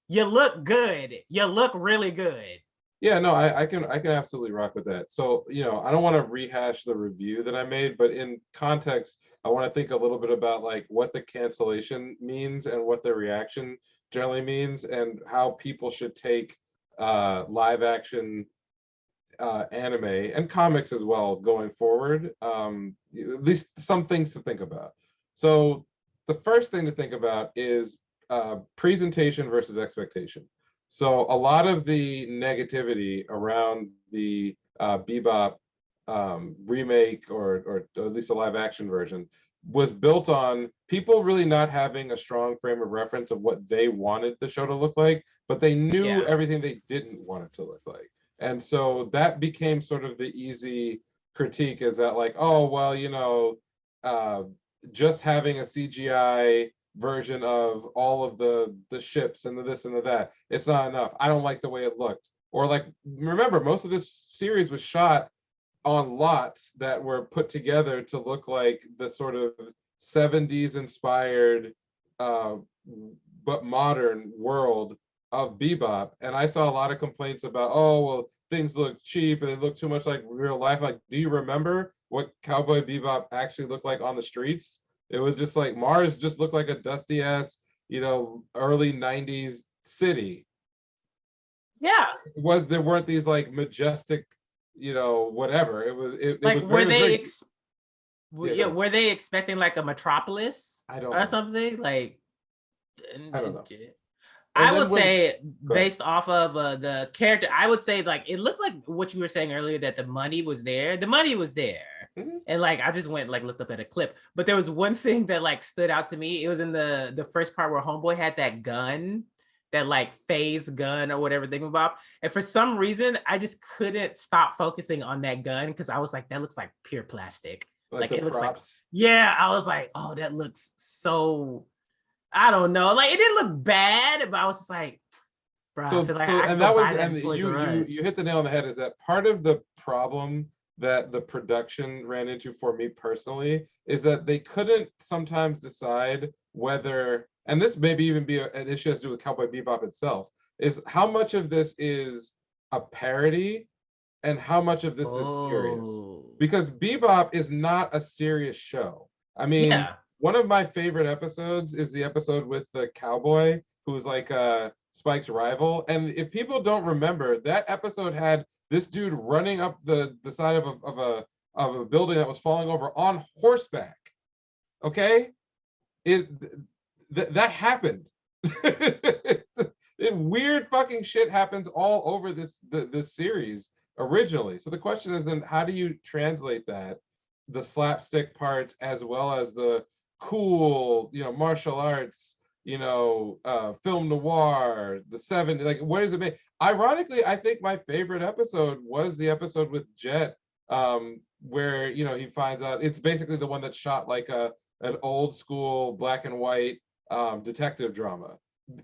you look good. You look really good. Yeah, no, I can absolutely rock with that. So, I don't want to rehash the review that I made, but in context, I want to think a little bit about like what the cancellation means and what the reaction generally means and how people should take live action anime and comics as well going forward. At least some things to think about. So the first thing to think about is presentation versus expectation. So a lot of the negativity around the Bebop remake or at least a live action version was built on people really not having a strong frame of reference of what they wanted the show to look like, but they knew everything they didn't want it to look like. And so that became sort of the easy critique, is that like, oh, well, just having a CGI version of all of the ships and the this and the that, it's not enough. I don't like the way it looked. Or like, remember, most of this series was shot on lots that were put together to look like the sort of 70s inspired uh, but modern world of Bebop. And I saw a lot of complaints about, oh, well, things look cheap and they look too much like real life. Like, do you remember what Cowboy Bebop actually looked like on the streets? It was just like Mars just looked like a dusty ass, early 90s city. Yeah. There weren't these like majestic, whatever. It Like was very, were it was they very, yeah, go ahead. were they expecting like a metropolis I don't or know. something? Like I don't know. And I would then say go ahead. based off of the character, I would say like it looked like what you were saying earlier that the money was there. The money was there. Mhm. And like I just went like looked up at a clip, but there was one thing that like stood out to me. It was in the first part where Homeboy had that gun, that like phase gun or whatever thing about. And for some reason, I just couldn't stop focusing on that gun because I was like, that looks like pure plastic. Like Like the it looks like, props. yeah, I was like, oh, that looks so, I don't know. Like it didn't look bad, but I was just like, bro, I feel like I And could go that was, buy that in and Toys you R you Us. hit the nail on the head. Is that part of the problem that the production ran into for me personally is that they couldn't sometimes decide whether, and this maybe even be an issue has to do with Cowboy Bebop itself, is how much of this is a parody and how much of this is serious. Oh, Because Bebop is not a serious show. I mean, yeah. one of my favorite episodes is the episode with the cowboy who's like Spike's rival. And if people don't remember, that episode had this dude running up the side of a building that was falling over on horseback. Okay, it that happened. Weird fucking shit happens all over this series originally. So the question is then how do you translate that, the slapstick parts as well as the cool, martial arts, film noir, the seven, like what does it mean? Ironically, I think my favorite episode was the episode with Jet, where he finds out it's basically the one that shot like an old school black and white detective drama.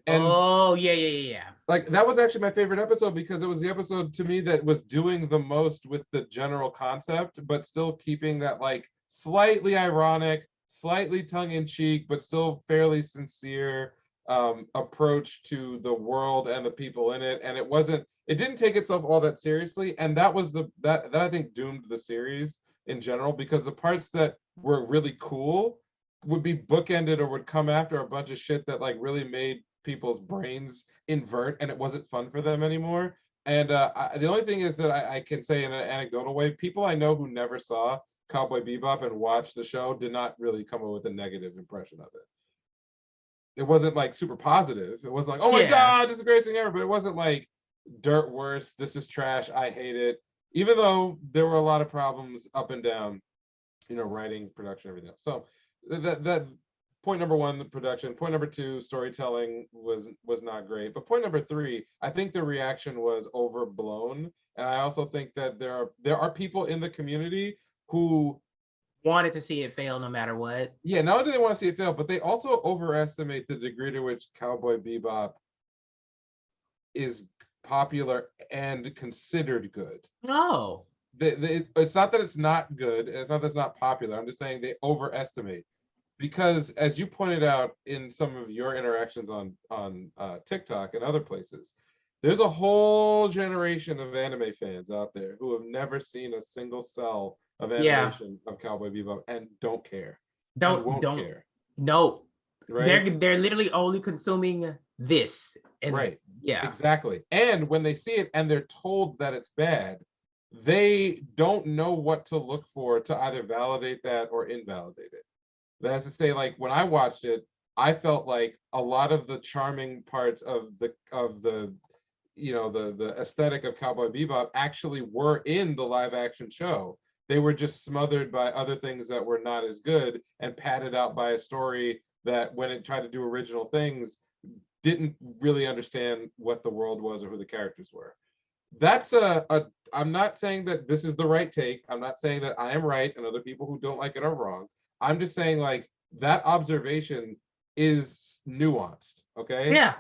And Oh, yeah, yeah, yeah, yeah. like that was actually my favorite episode because it was the episode to me that was doing the most with the general concept, but still keeping that like slightly ironic, slightly tongue-in-cheek, but still fairly sincere approach to the world and the people in it. And it didn't take itself all that seriously. And that was that I think doomed the series in general, because the parts that were really cool would be bookended or would come after a bunch of shit that like really made people's brains invert and it wasn't fun for them anymore. And the only thing is that I can say in an anecdotal way, people I know who never saw Cowboy Bebop and watched the show did not really come up with a negative impression of it. It wasn't like super positive. It wasn't like, oh my Yeah. God, this is the greatest thing ever. But it wasn't like dirt worse, this is trash, I hate it. Even though there were a lot of problems up and down, writing, production, everything else. So that point number one, the production. Point number two, storytelling was not great. But point number three, I think the reaction was overblown, and I also think that there are people in the community who Wanted to see it fail no matter what. yeah, not only do they want to see it fail, but they also overestimate the degree to which Cowboy Bebop is popular and considered good. No. It's not that it's not good, and it's not that it's not popular. I'm just saying they overestimate. Because as you pointed out in some of your interactions on TikTok and other places, there's a whole generation of anime fans out there who have never seen a single cell of Yeah. animation of Cowboy Bebop and don't care and Don't won't don't care, no. right? They're literally only consuming this. And Right, yeah. exactly. And when they see it and they're told that it's bad, they don't know what to look for to either validate that or invalidate it. That's to say, like when I watched it, I felt like a lot of the charming parts of the the aesthetic of Cowboy Bebop actually were in the live action show. They were just smothered by other things that were not as good and padded out by a story that, when it tried to do original things, didn't really understand what the world was or who the characters were. That's I'm not saying that this is the right take. I'm not saying that I am right and other people who don't like it are wrong. I'm just saying like that observation is nuanced, okay? Yeah.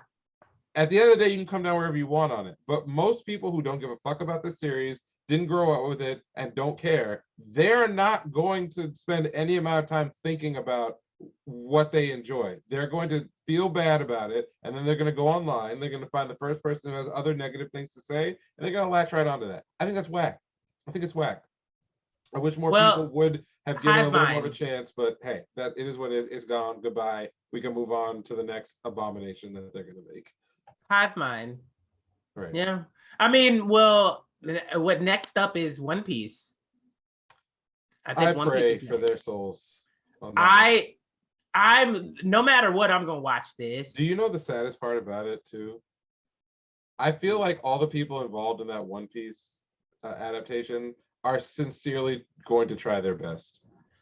at the end of the day, you can come down wherever you want on it. But most people who don't give a fuck about this series, didn't grow up with it, and don't care, they're not going to spend any amount of time thinking about what they enjoy. They're going to feel bad about it, and then they're going to go online. They're going to find the first person who has other negative things to say, and they're going to latch right onto that. I think that's whack. I think it's whack. I wish more people would have given it a little more of a chance, but hey, that it is what it is. It's gone. Goodbye. We can move on to the next abomination that they're going to make. Hive mind. Right. Yeah. I mean, well, what next up is One Piece. I think One pray Piece is for their souls. I'm no matter what, I'm gonna watch this. Do you know the saddest part about it too? I feel like all the people involved in that One Piece adaptation are sincerely going to try their best.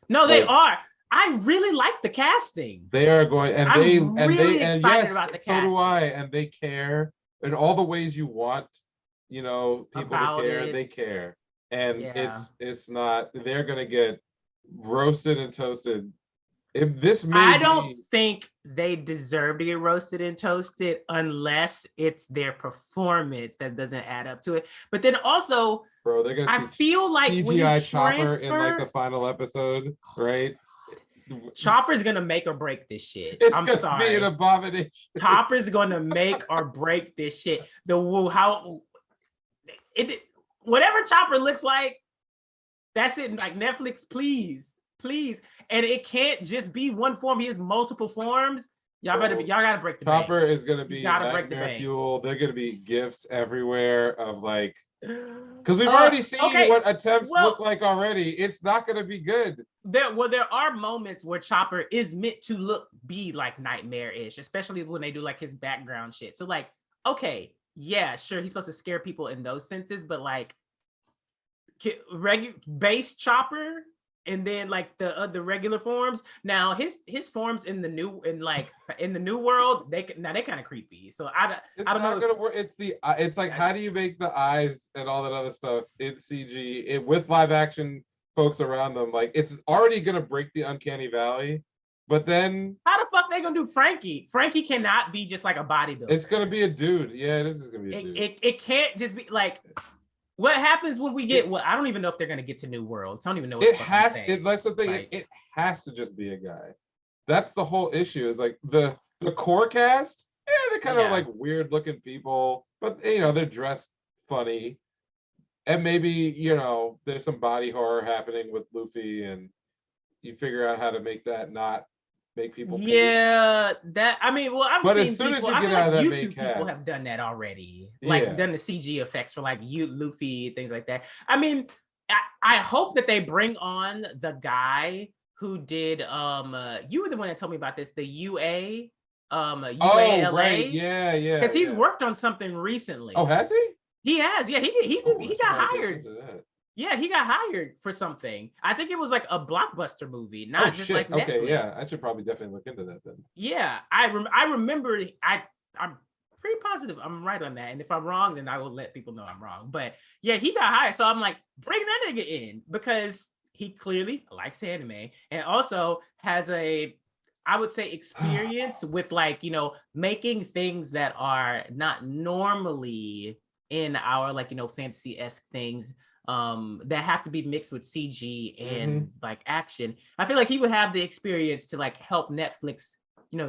No, they are. I really like the casting. They are going, and I'm really excited about the casting. So do I, and they care in all the ways you want, you know, people about to care. They care, and it's not. They're gonna get roasted and toasted. If this I don't think they deserve to get roasted and toasted unless it's their performance that doesn't add up to it. But then also, bro, they're gonna. I feel like CGI Chopper in like the final episode, right? Chopper's gonna make or break this shit. I'm sorry. Be an abomination. Chopper's gonna make or break this shit. Whatever Chopper looks like, that's it. Like Netflix, please. And it can't just be one form. He has multiple forms. Y'all gotta break the bank. Chopper is gonna be nightmare fuel. They're gonna be gifts everywhere of like, because we've already seen what attempts look like already. It's not gonna be good. There are moments where Chopper is meant to be like nightmare-ish, especially when they do like his background shit. So like, okay, yeah, sure, he's supposed to scare people in those senses, but like base Chopper. And then like the regular forms. Now his forms in the new world, they kind of creepy. So I don't know. Gonna work. It's like, how do you make the eyes and all that other stuff in CG with live action folks around them? Like, it's already gonna break the uncanny valley. But then how the fuck they gonna do Frankie? Frankie cannot be just like a bodybuilder. It's gonna be a dude. Yeah, this is gonna be a dude. It can't just be like. What happens when we get? Well, I don't even know if they're gonna get to New Worlds. I don't even know. What that's the thing. Like, it has to just be a guy. That's the whole issue. Is like the core cast. Yeah, they're kind of like weird looking people, but you know they're dressed funny, and maybe there's some body horror happening with Luffy, and you figure out how to make that not make people. Yeah, that I mean, well, I've seen as soon people. As you get out of that YouTube people have done that already, like done the CG effects for like Luffy, things like that. I mean, I hope that they bring on the guy who did. You were the one that told me about this. The UA, UALA. Right. Yeah. Because he's worked on something recently. Oh, has he? He has. Yeah, he got hired. Yeah, he got hired for something. I think it was like a blockbuster movie, not just like Netflix. Okay, yeah, I should probably definitely look into that then. Yeah, I remember. I'm pretty positive I'm right on that, and if I'm wrong, then I will let people know I'm wrong. But yeah, he got hired, so I'm like, bring that nigga in because he clearly likes anime and also has I would say experience with like making things that are not normally in our like fantasy-esque things. That have to be mixed with CG and like action. I feel like he would have the experience to like help Netflix,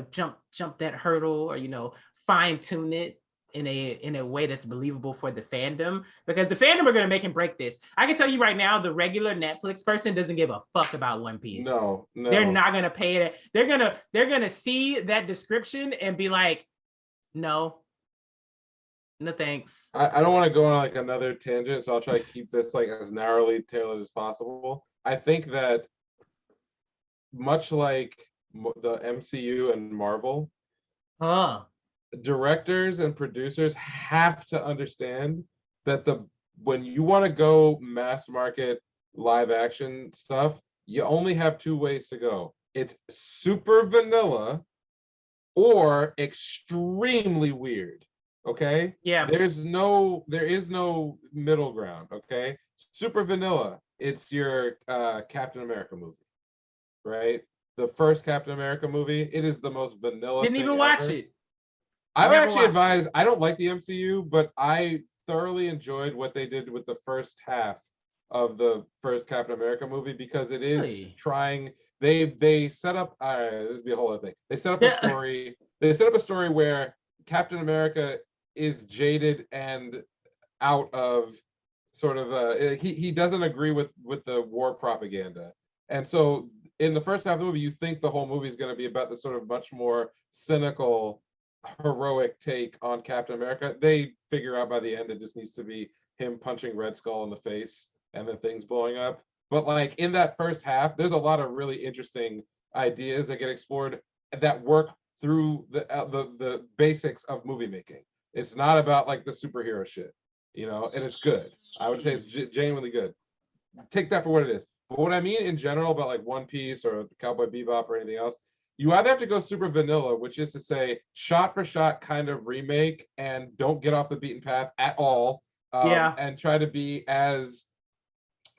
jump that hurdle or fine tune it in a way that's believable for the fandom, because the fandom are gonna make him break this. I can tell you right now, the regular Netflix person doesn't give a fuck about One Piece. No, they're not gonna pay it. They're gonna see that description and be like, no, thanks. I don't want to go on like another tangent, so I'll try to keep this like as narrowly tailored as possible. I think that much like the MCU and Marvel, directors and producers have to understand that when you want to go mass market live action stuff, you only have two ways to go. It's super vanilla or extremely weird. Okay. Yeah. There is no middle ground. Okay. Super vanilla. It's your Captain America movie, right? The first Captain America movie. It is the most vanilla. Didn't even watch it. I would Never actually watched it. advise. I don't like the MCU, but I thoroughly enjoyed what they did with the first half of the first Captain America movie because it is Really? trying. They set up. This would be a whole other thing. They set up a Yeah. story. They set up a story where Captain America is jaded and out of sort of he doesn't agree with the war propaganda, and so in the first half of the movie you think the whole movie is going to be about this sort of much more cynical heroic take on Captain America. They figure out by the end it just needs to be him punching Red Skull in the face and then things blowing up. But like in that first half, there's a lot of really interesting ideas that get explored that work through the basics of movie making. It's not about like the superhero shit, and it's good. I would say it's genuinely good. Take that for what it is. But what I mean in general about like One Piece or Cowboy Bebop or anything else, you either have to go super vanilla, which is to say shot for shot kind of remake and don't get off the beaten path at all, Yeah. and try to be as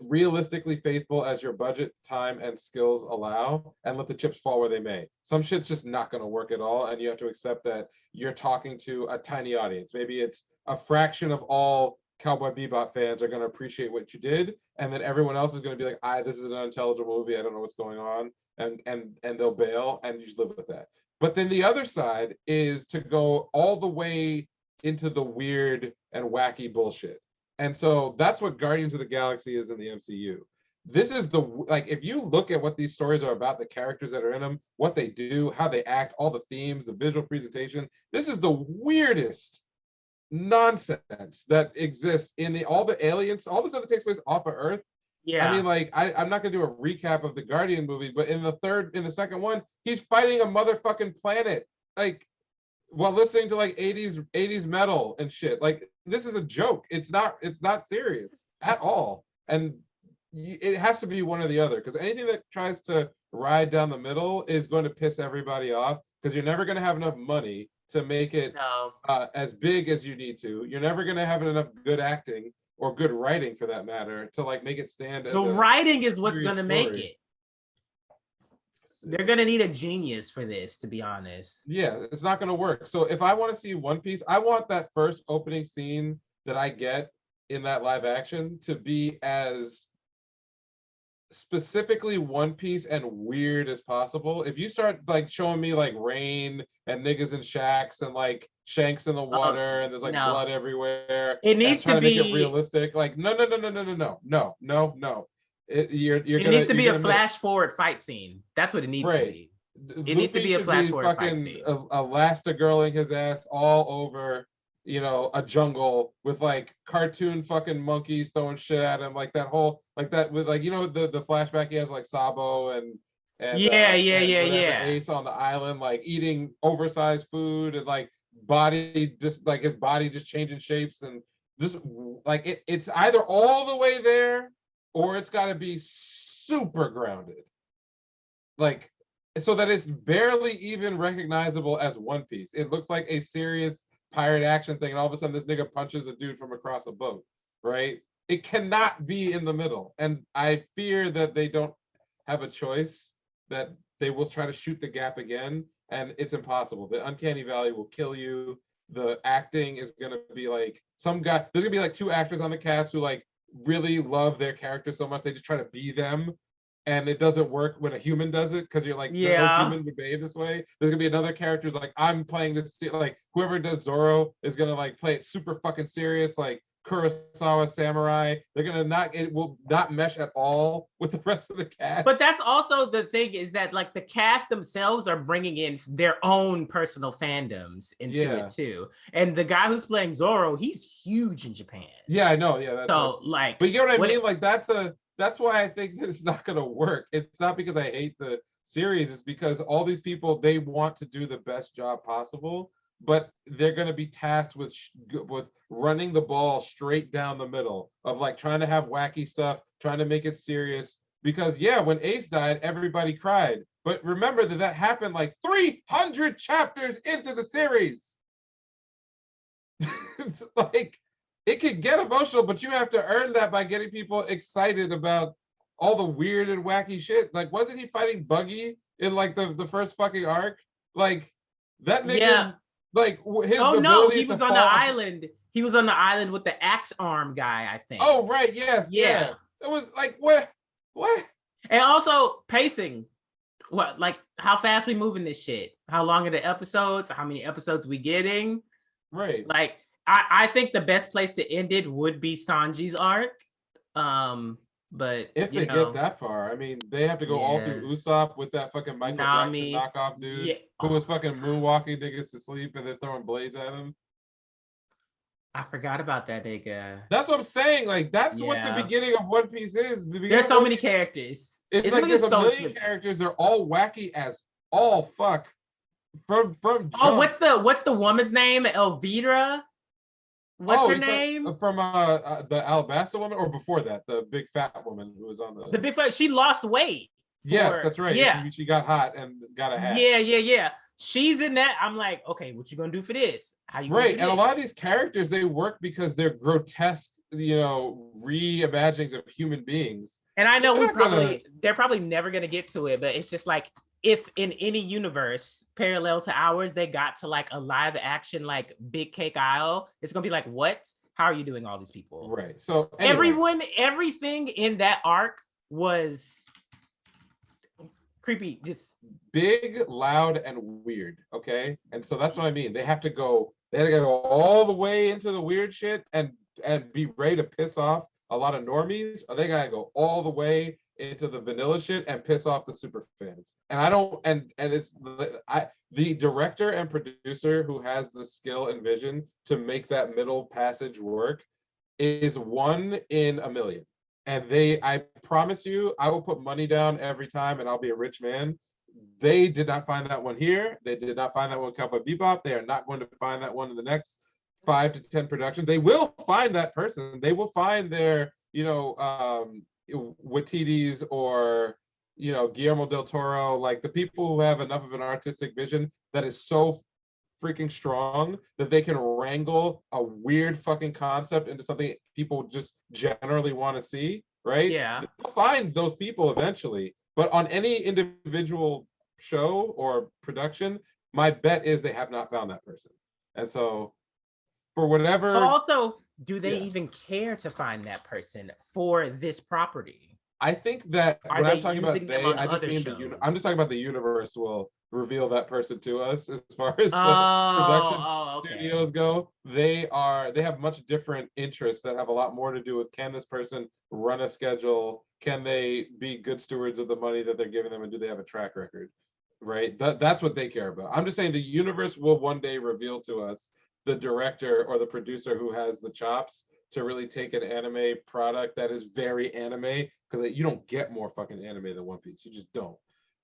realistically faithful as your budget, time, and skills allow, and let the chips fall where they may. Some shit's just not going to work at all, and you have to accept that you're talking to a tiny audience. Maybe it's a fraction of all Cowboy Bebop fans are going to appreciate what you did, and then everyone else is going to be like, this is an unintelligible movie. I don't know what's going on," and they'll bail, and you just live with that. But then the other side is to go all the way into the weird and wacky bullshit. And so that's what Guardians of the Galaxy is in the MCU. This is the like if you look at what these stories are about, the characters that are in them, what they do, how they act, all the themes, the visual presentation, this is the weirdest nonsense that exists in all the aliens, all the stuff that takes place off of Earth. I Yeah. mean, like, I'm not gonna do a recap of the Guardian movie, but in the second one, he's fighting a motherfucking planet. Like, while listening to like 80s metal and shit. Like this is a joke. It's not serious at all. And it has to be one or the other because anything that tries to ride down the middle is going to piss everybody off because you're never going to have enough money to make it No. as big as you need to. You're never going to have enough good acting or good writing for that matter to like make it stand The as a writing is what's serious gonna make story. it. They're gonna need a genius for this, to be honest. Yeah, it's not going to work. So if I want to see One Piece, I want that first opening scene that I get in that live action to be as specifically One Piece and weird as possible. If you start like showing me like rain and niggas in shacks and like Shanks in the water and there's like No. blood everywhere It and needs to trying to make it be realistic, like no. it needs to You're be a gonna miss. flash forward fight scene. That's what it needs to Right. be. It needs to Luffy be a should flash be forward fight fucking scene. elastigirling his ass all over, a jungle with like cartoon fucking monkeys throwing shit at him, like that whole, like that with like, the flashback he has like Sabo and whatever Yeah. Ace on the island, like eating oversized food and like body just like his body just changing shapes and just like it's either all the way there or it's got to be super grounded. Like so that it's barely even recognizable as One Piece. It looks like a serious pirate action thing, and all of a sudden this nigga punches a dude from across a boat, right? It cannot be in the middle. And I fear that they don't have a choice, that they will try to shoot the gap again, and it's impossible. The uncanny valley will kill you. The acting is gonna be like there's gonna be like two actors on the cast who like really love their character so much they just try to be them, and it doesn't work when a human does it because you're like no Yeah. human would behave this way. There's gonna be another character who's like I'm playing this, like whoever does Zoro is gonna like play it super fucking serious like Kurosawa samurai. It will not mesh at all with the rest of the cast. But that's also the thing is that like the cast themselves are bringing in their own personal fandoms into it too. And the guy who's playing Zoro, he's huge in Japan. Yeah, I know. Yeah, so like, but you get what I mean? Like that's why I think that it's not gonna work. It's not because I hate the series, it's because all these people, they want to do the best job possible, but they're going to be tasked with running the ball straight down the middle of like trying to have wacky stuff, trying to make it serious. Because yeah, when Ace died, everybody cried. But remember that happened like 300 chapters into the series. It's like it could get emotional, but you have to earn that by getting people excited about all the weird and wacky shit. Like, wasn't he fighting Buggy in like the first fucking arc? Like that nigga's Like his Oh no, ability he to was on the fall. island. He was on the island with the axe arm guy, I think. Oh right, yes, Yeah. It was like what? And also pacing. What, like how fast we moving this shit? How long are the episodes? How many episodes we getting? Right. Like I think the best place to end it would be Sanji's arc. But If you they get know, that far, I mean, they have to go all yeah, through Usopp with that fucking Michael Jackson Nami, knockoff dude yeah. who was fucking moonwalking niggas to sleep and then throwing blades at him. I forgot about that nigga. That's what I'm saying. Like, that's what the Yeah. beginning of One Piece is. The beginning There's of so One many Piece, characters. it's It's like really there's a so million slick. characters. They're all wacky as all fuck. From Oh, jump. what's the woman's name? Elvira? What's her name? From the Alabasta woman, or before that, the big fat woman who was on The big fat, she lost weight. Yes, that's right. Yeah. She got hot and got a hat. Yeah. She's in that. I'm like, okay, what you gonna do for this? How you right? do And this? a lot of these characters, they work because they're grotesque, reimaginings of human beings. And I know they're probably never gonna get to it, but it's just like if in any universe parallel to ours, they got to like a live action like Big Cake Isle, it's gonna be like, what? How are you doing all these people? Right. So anyway. Everything in that arc was creepy, just big, loud, and weird. Okay, and so that's what I mean. They have to go all the way into the weird shit and be ready to piss off a lot of normies, or they gotta go all the way into the vanilla shit and piss off the super fans. And I don't, and it's the director and producer who has the skill and vision to make that middle passage work is one in a million. And I promise you, I will put money down every time and I'll be a rich man. They did not find that one here. They did not find that one Cowboy Bebop. They are not going to find that one in the next 5 to 10 productions. They will find that person. They will find their, Watiti's or, Guillermo del Toro, like the people who have enough of an artistic vision that is so freaking strong that they can wrangle a weird fucking concept into something people just generally want to see, right? Yeah. They'll find those people eventually, but on any individual show or production, my bet is they have not found that person. And so for whatever. But also, do they even care to find that person for this property? I think that when I'm talking about I just mean I'm just talking about the universe will reveal that person to us. As far as the production studios go, they have much different interests that have a lot more to do with, can this person run a schedule? Can they be good stewards of the money that they're giving them, and do they have a track record? Right? That's what they care about. I'm just saying the universe will one day reveal to us the director or the producer who has the chops to really take an anime product that is very anime, because you don't get more fucking anime than One Piece. You just don't.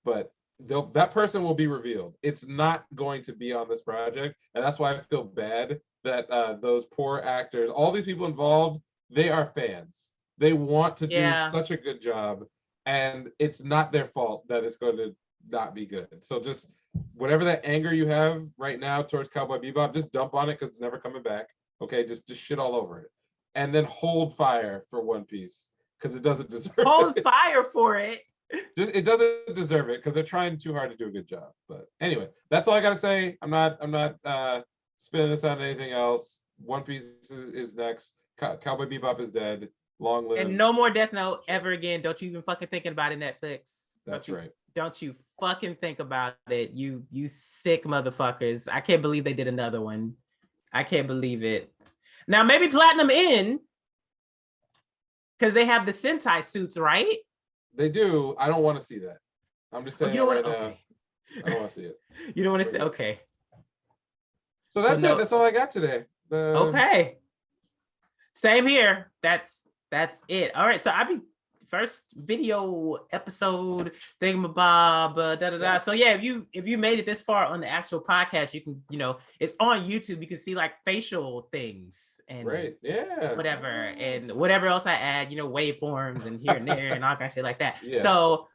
But that person will be revealed. It's not going to be on this project, and that's why I feel bad that those poor actors, all these people involved, they are fans. They want to do such a good job, and it's not their fault that it's going to not be good. So just whatever that anger you have right now towards Cowboy Bebop, just dump on it because it's never coming back. Okay, just shit all over it. And then hold fire for One Piece because it doesn't deserve it. Hold fire for it. It doesn't deserve it because they're trying too hard to do a good job. But anyway, that's all I gotta say. I'm not spinning this on anything else. One Piece is next. Cowboy Bebop is dead. Long live. And no more Death Note ever again. Don't you even fucking think about it, Netflix. That's right. Don't you fucking think about it. You sick motherfuckers. I can't believe they did another one. I can't believe it. Now, maybe Platinum in, because they have the Sentai suits, right? They do. I don't want to see that. I'm just saying now. I don't want to see it. You don't want to see? Okay. So that's it. That's all I got today. Okay. Same here. That's it. All right. So first video episode thingamabob. So yeah, if you made it this far on the actual podcast, you can, it's on YouTube. You can see like facial things and whatever, and whatever else I add, waveforms and here and there and all kind of shit like that. Yeah. So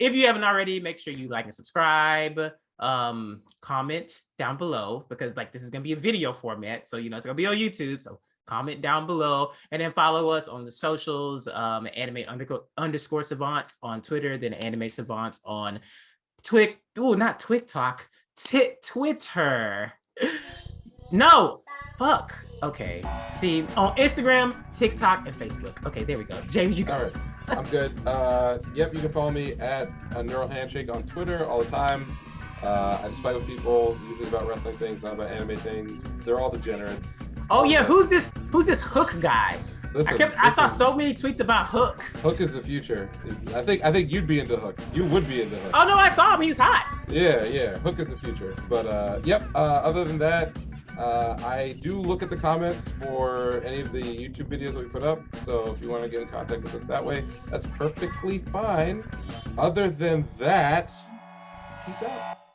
if you haven't already, make sure you like and subscribe. Comment down below, because like this is gonna be a video format, so it's gonna be on YouTube. So comment down below, and then follow us on the socials, anime_savants on Twitter, then anime savants on Twitter. No, fuck. Okay. See, on Instagram, TikTok, and Facebook. Okay, there we go. James, you go. All right, I'm good. Yep, you can follow me at a neural handshake on Twitter all the time. I just fight with people, usually about wrestling things, not about anime things. They're all degenerates. Oh yeah, who's this Hook guy? Listen, I saw so many tweets about Hook. Hook is the future. I think you'd be into Hook. You would be into Hook. Oh no, I saw him. He was hot. Yeah. Hook is the future. But yep. Other than that, I do look at the comments for any of the YouTube videos that we put up. So if you want to get in contact with us that way, that's perfectly fine. Other than that, peace out.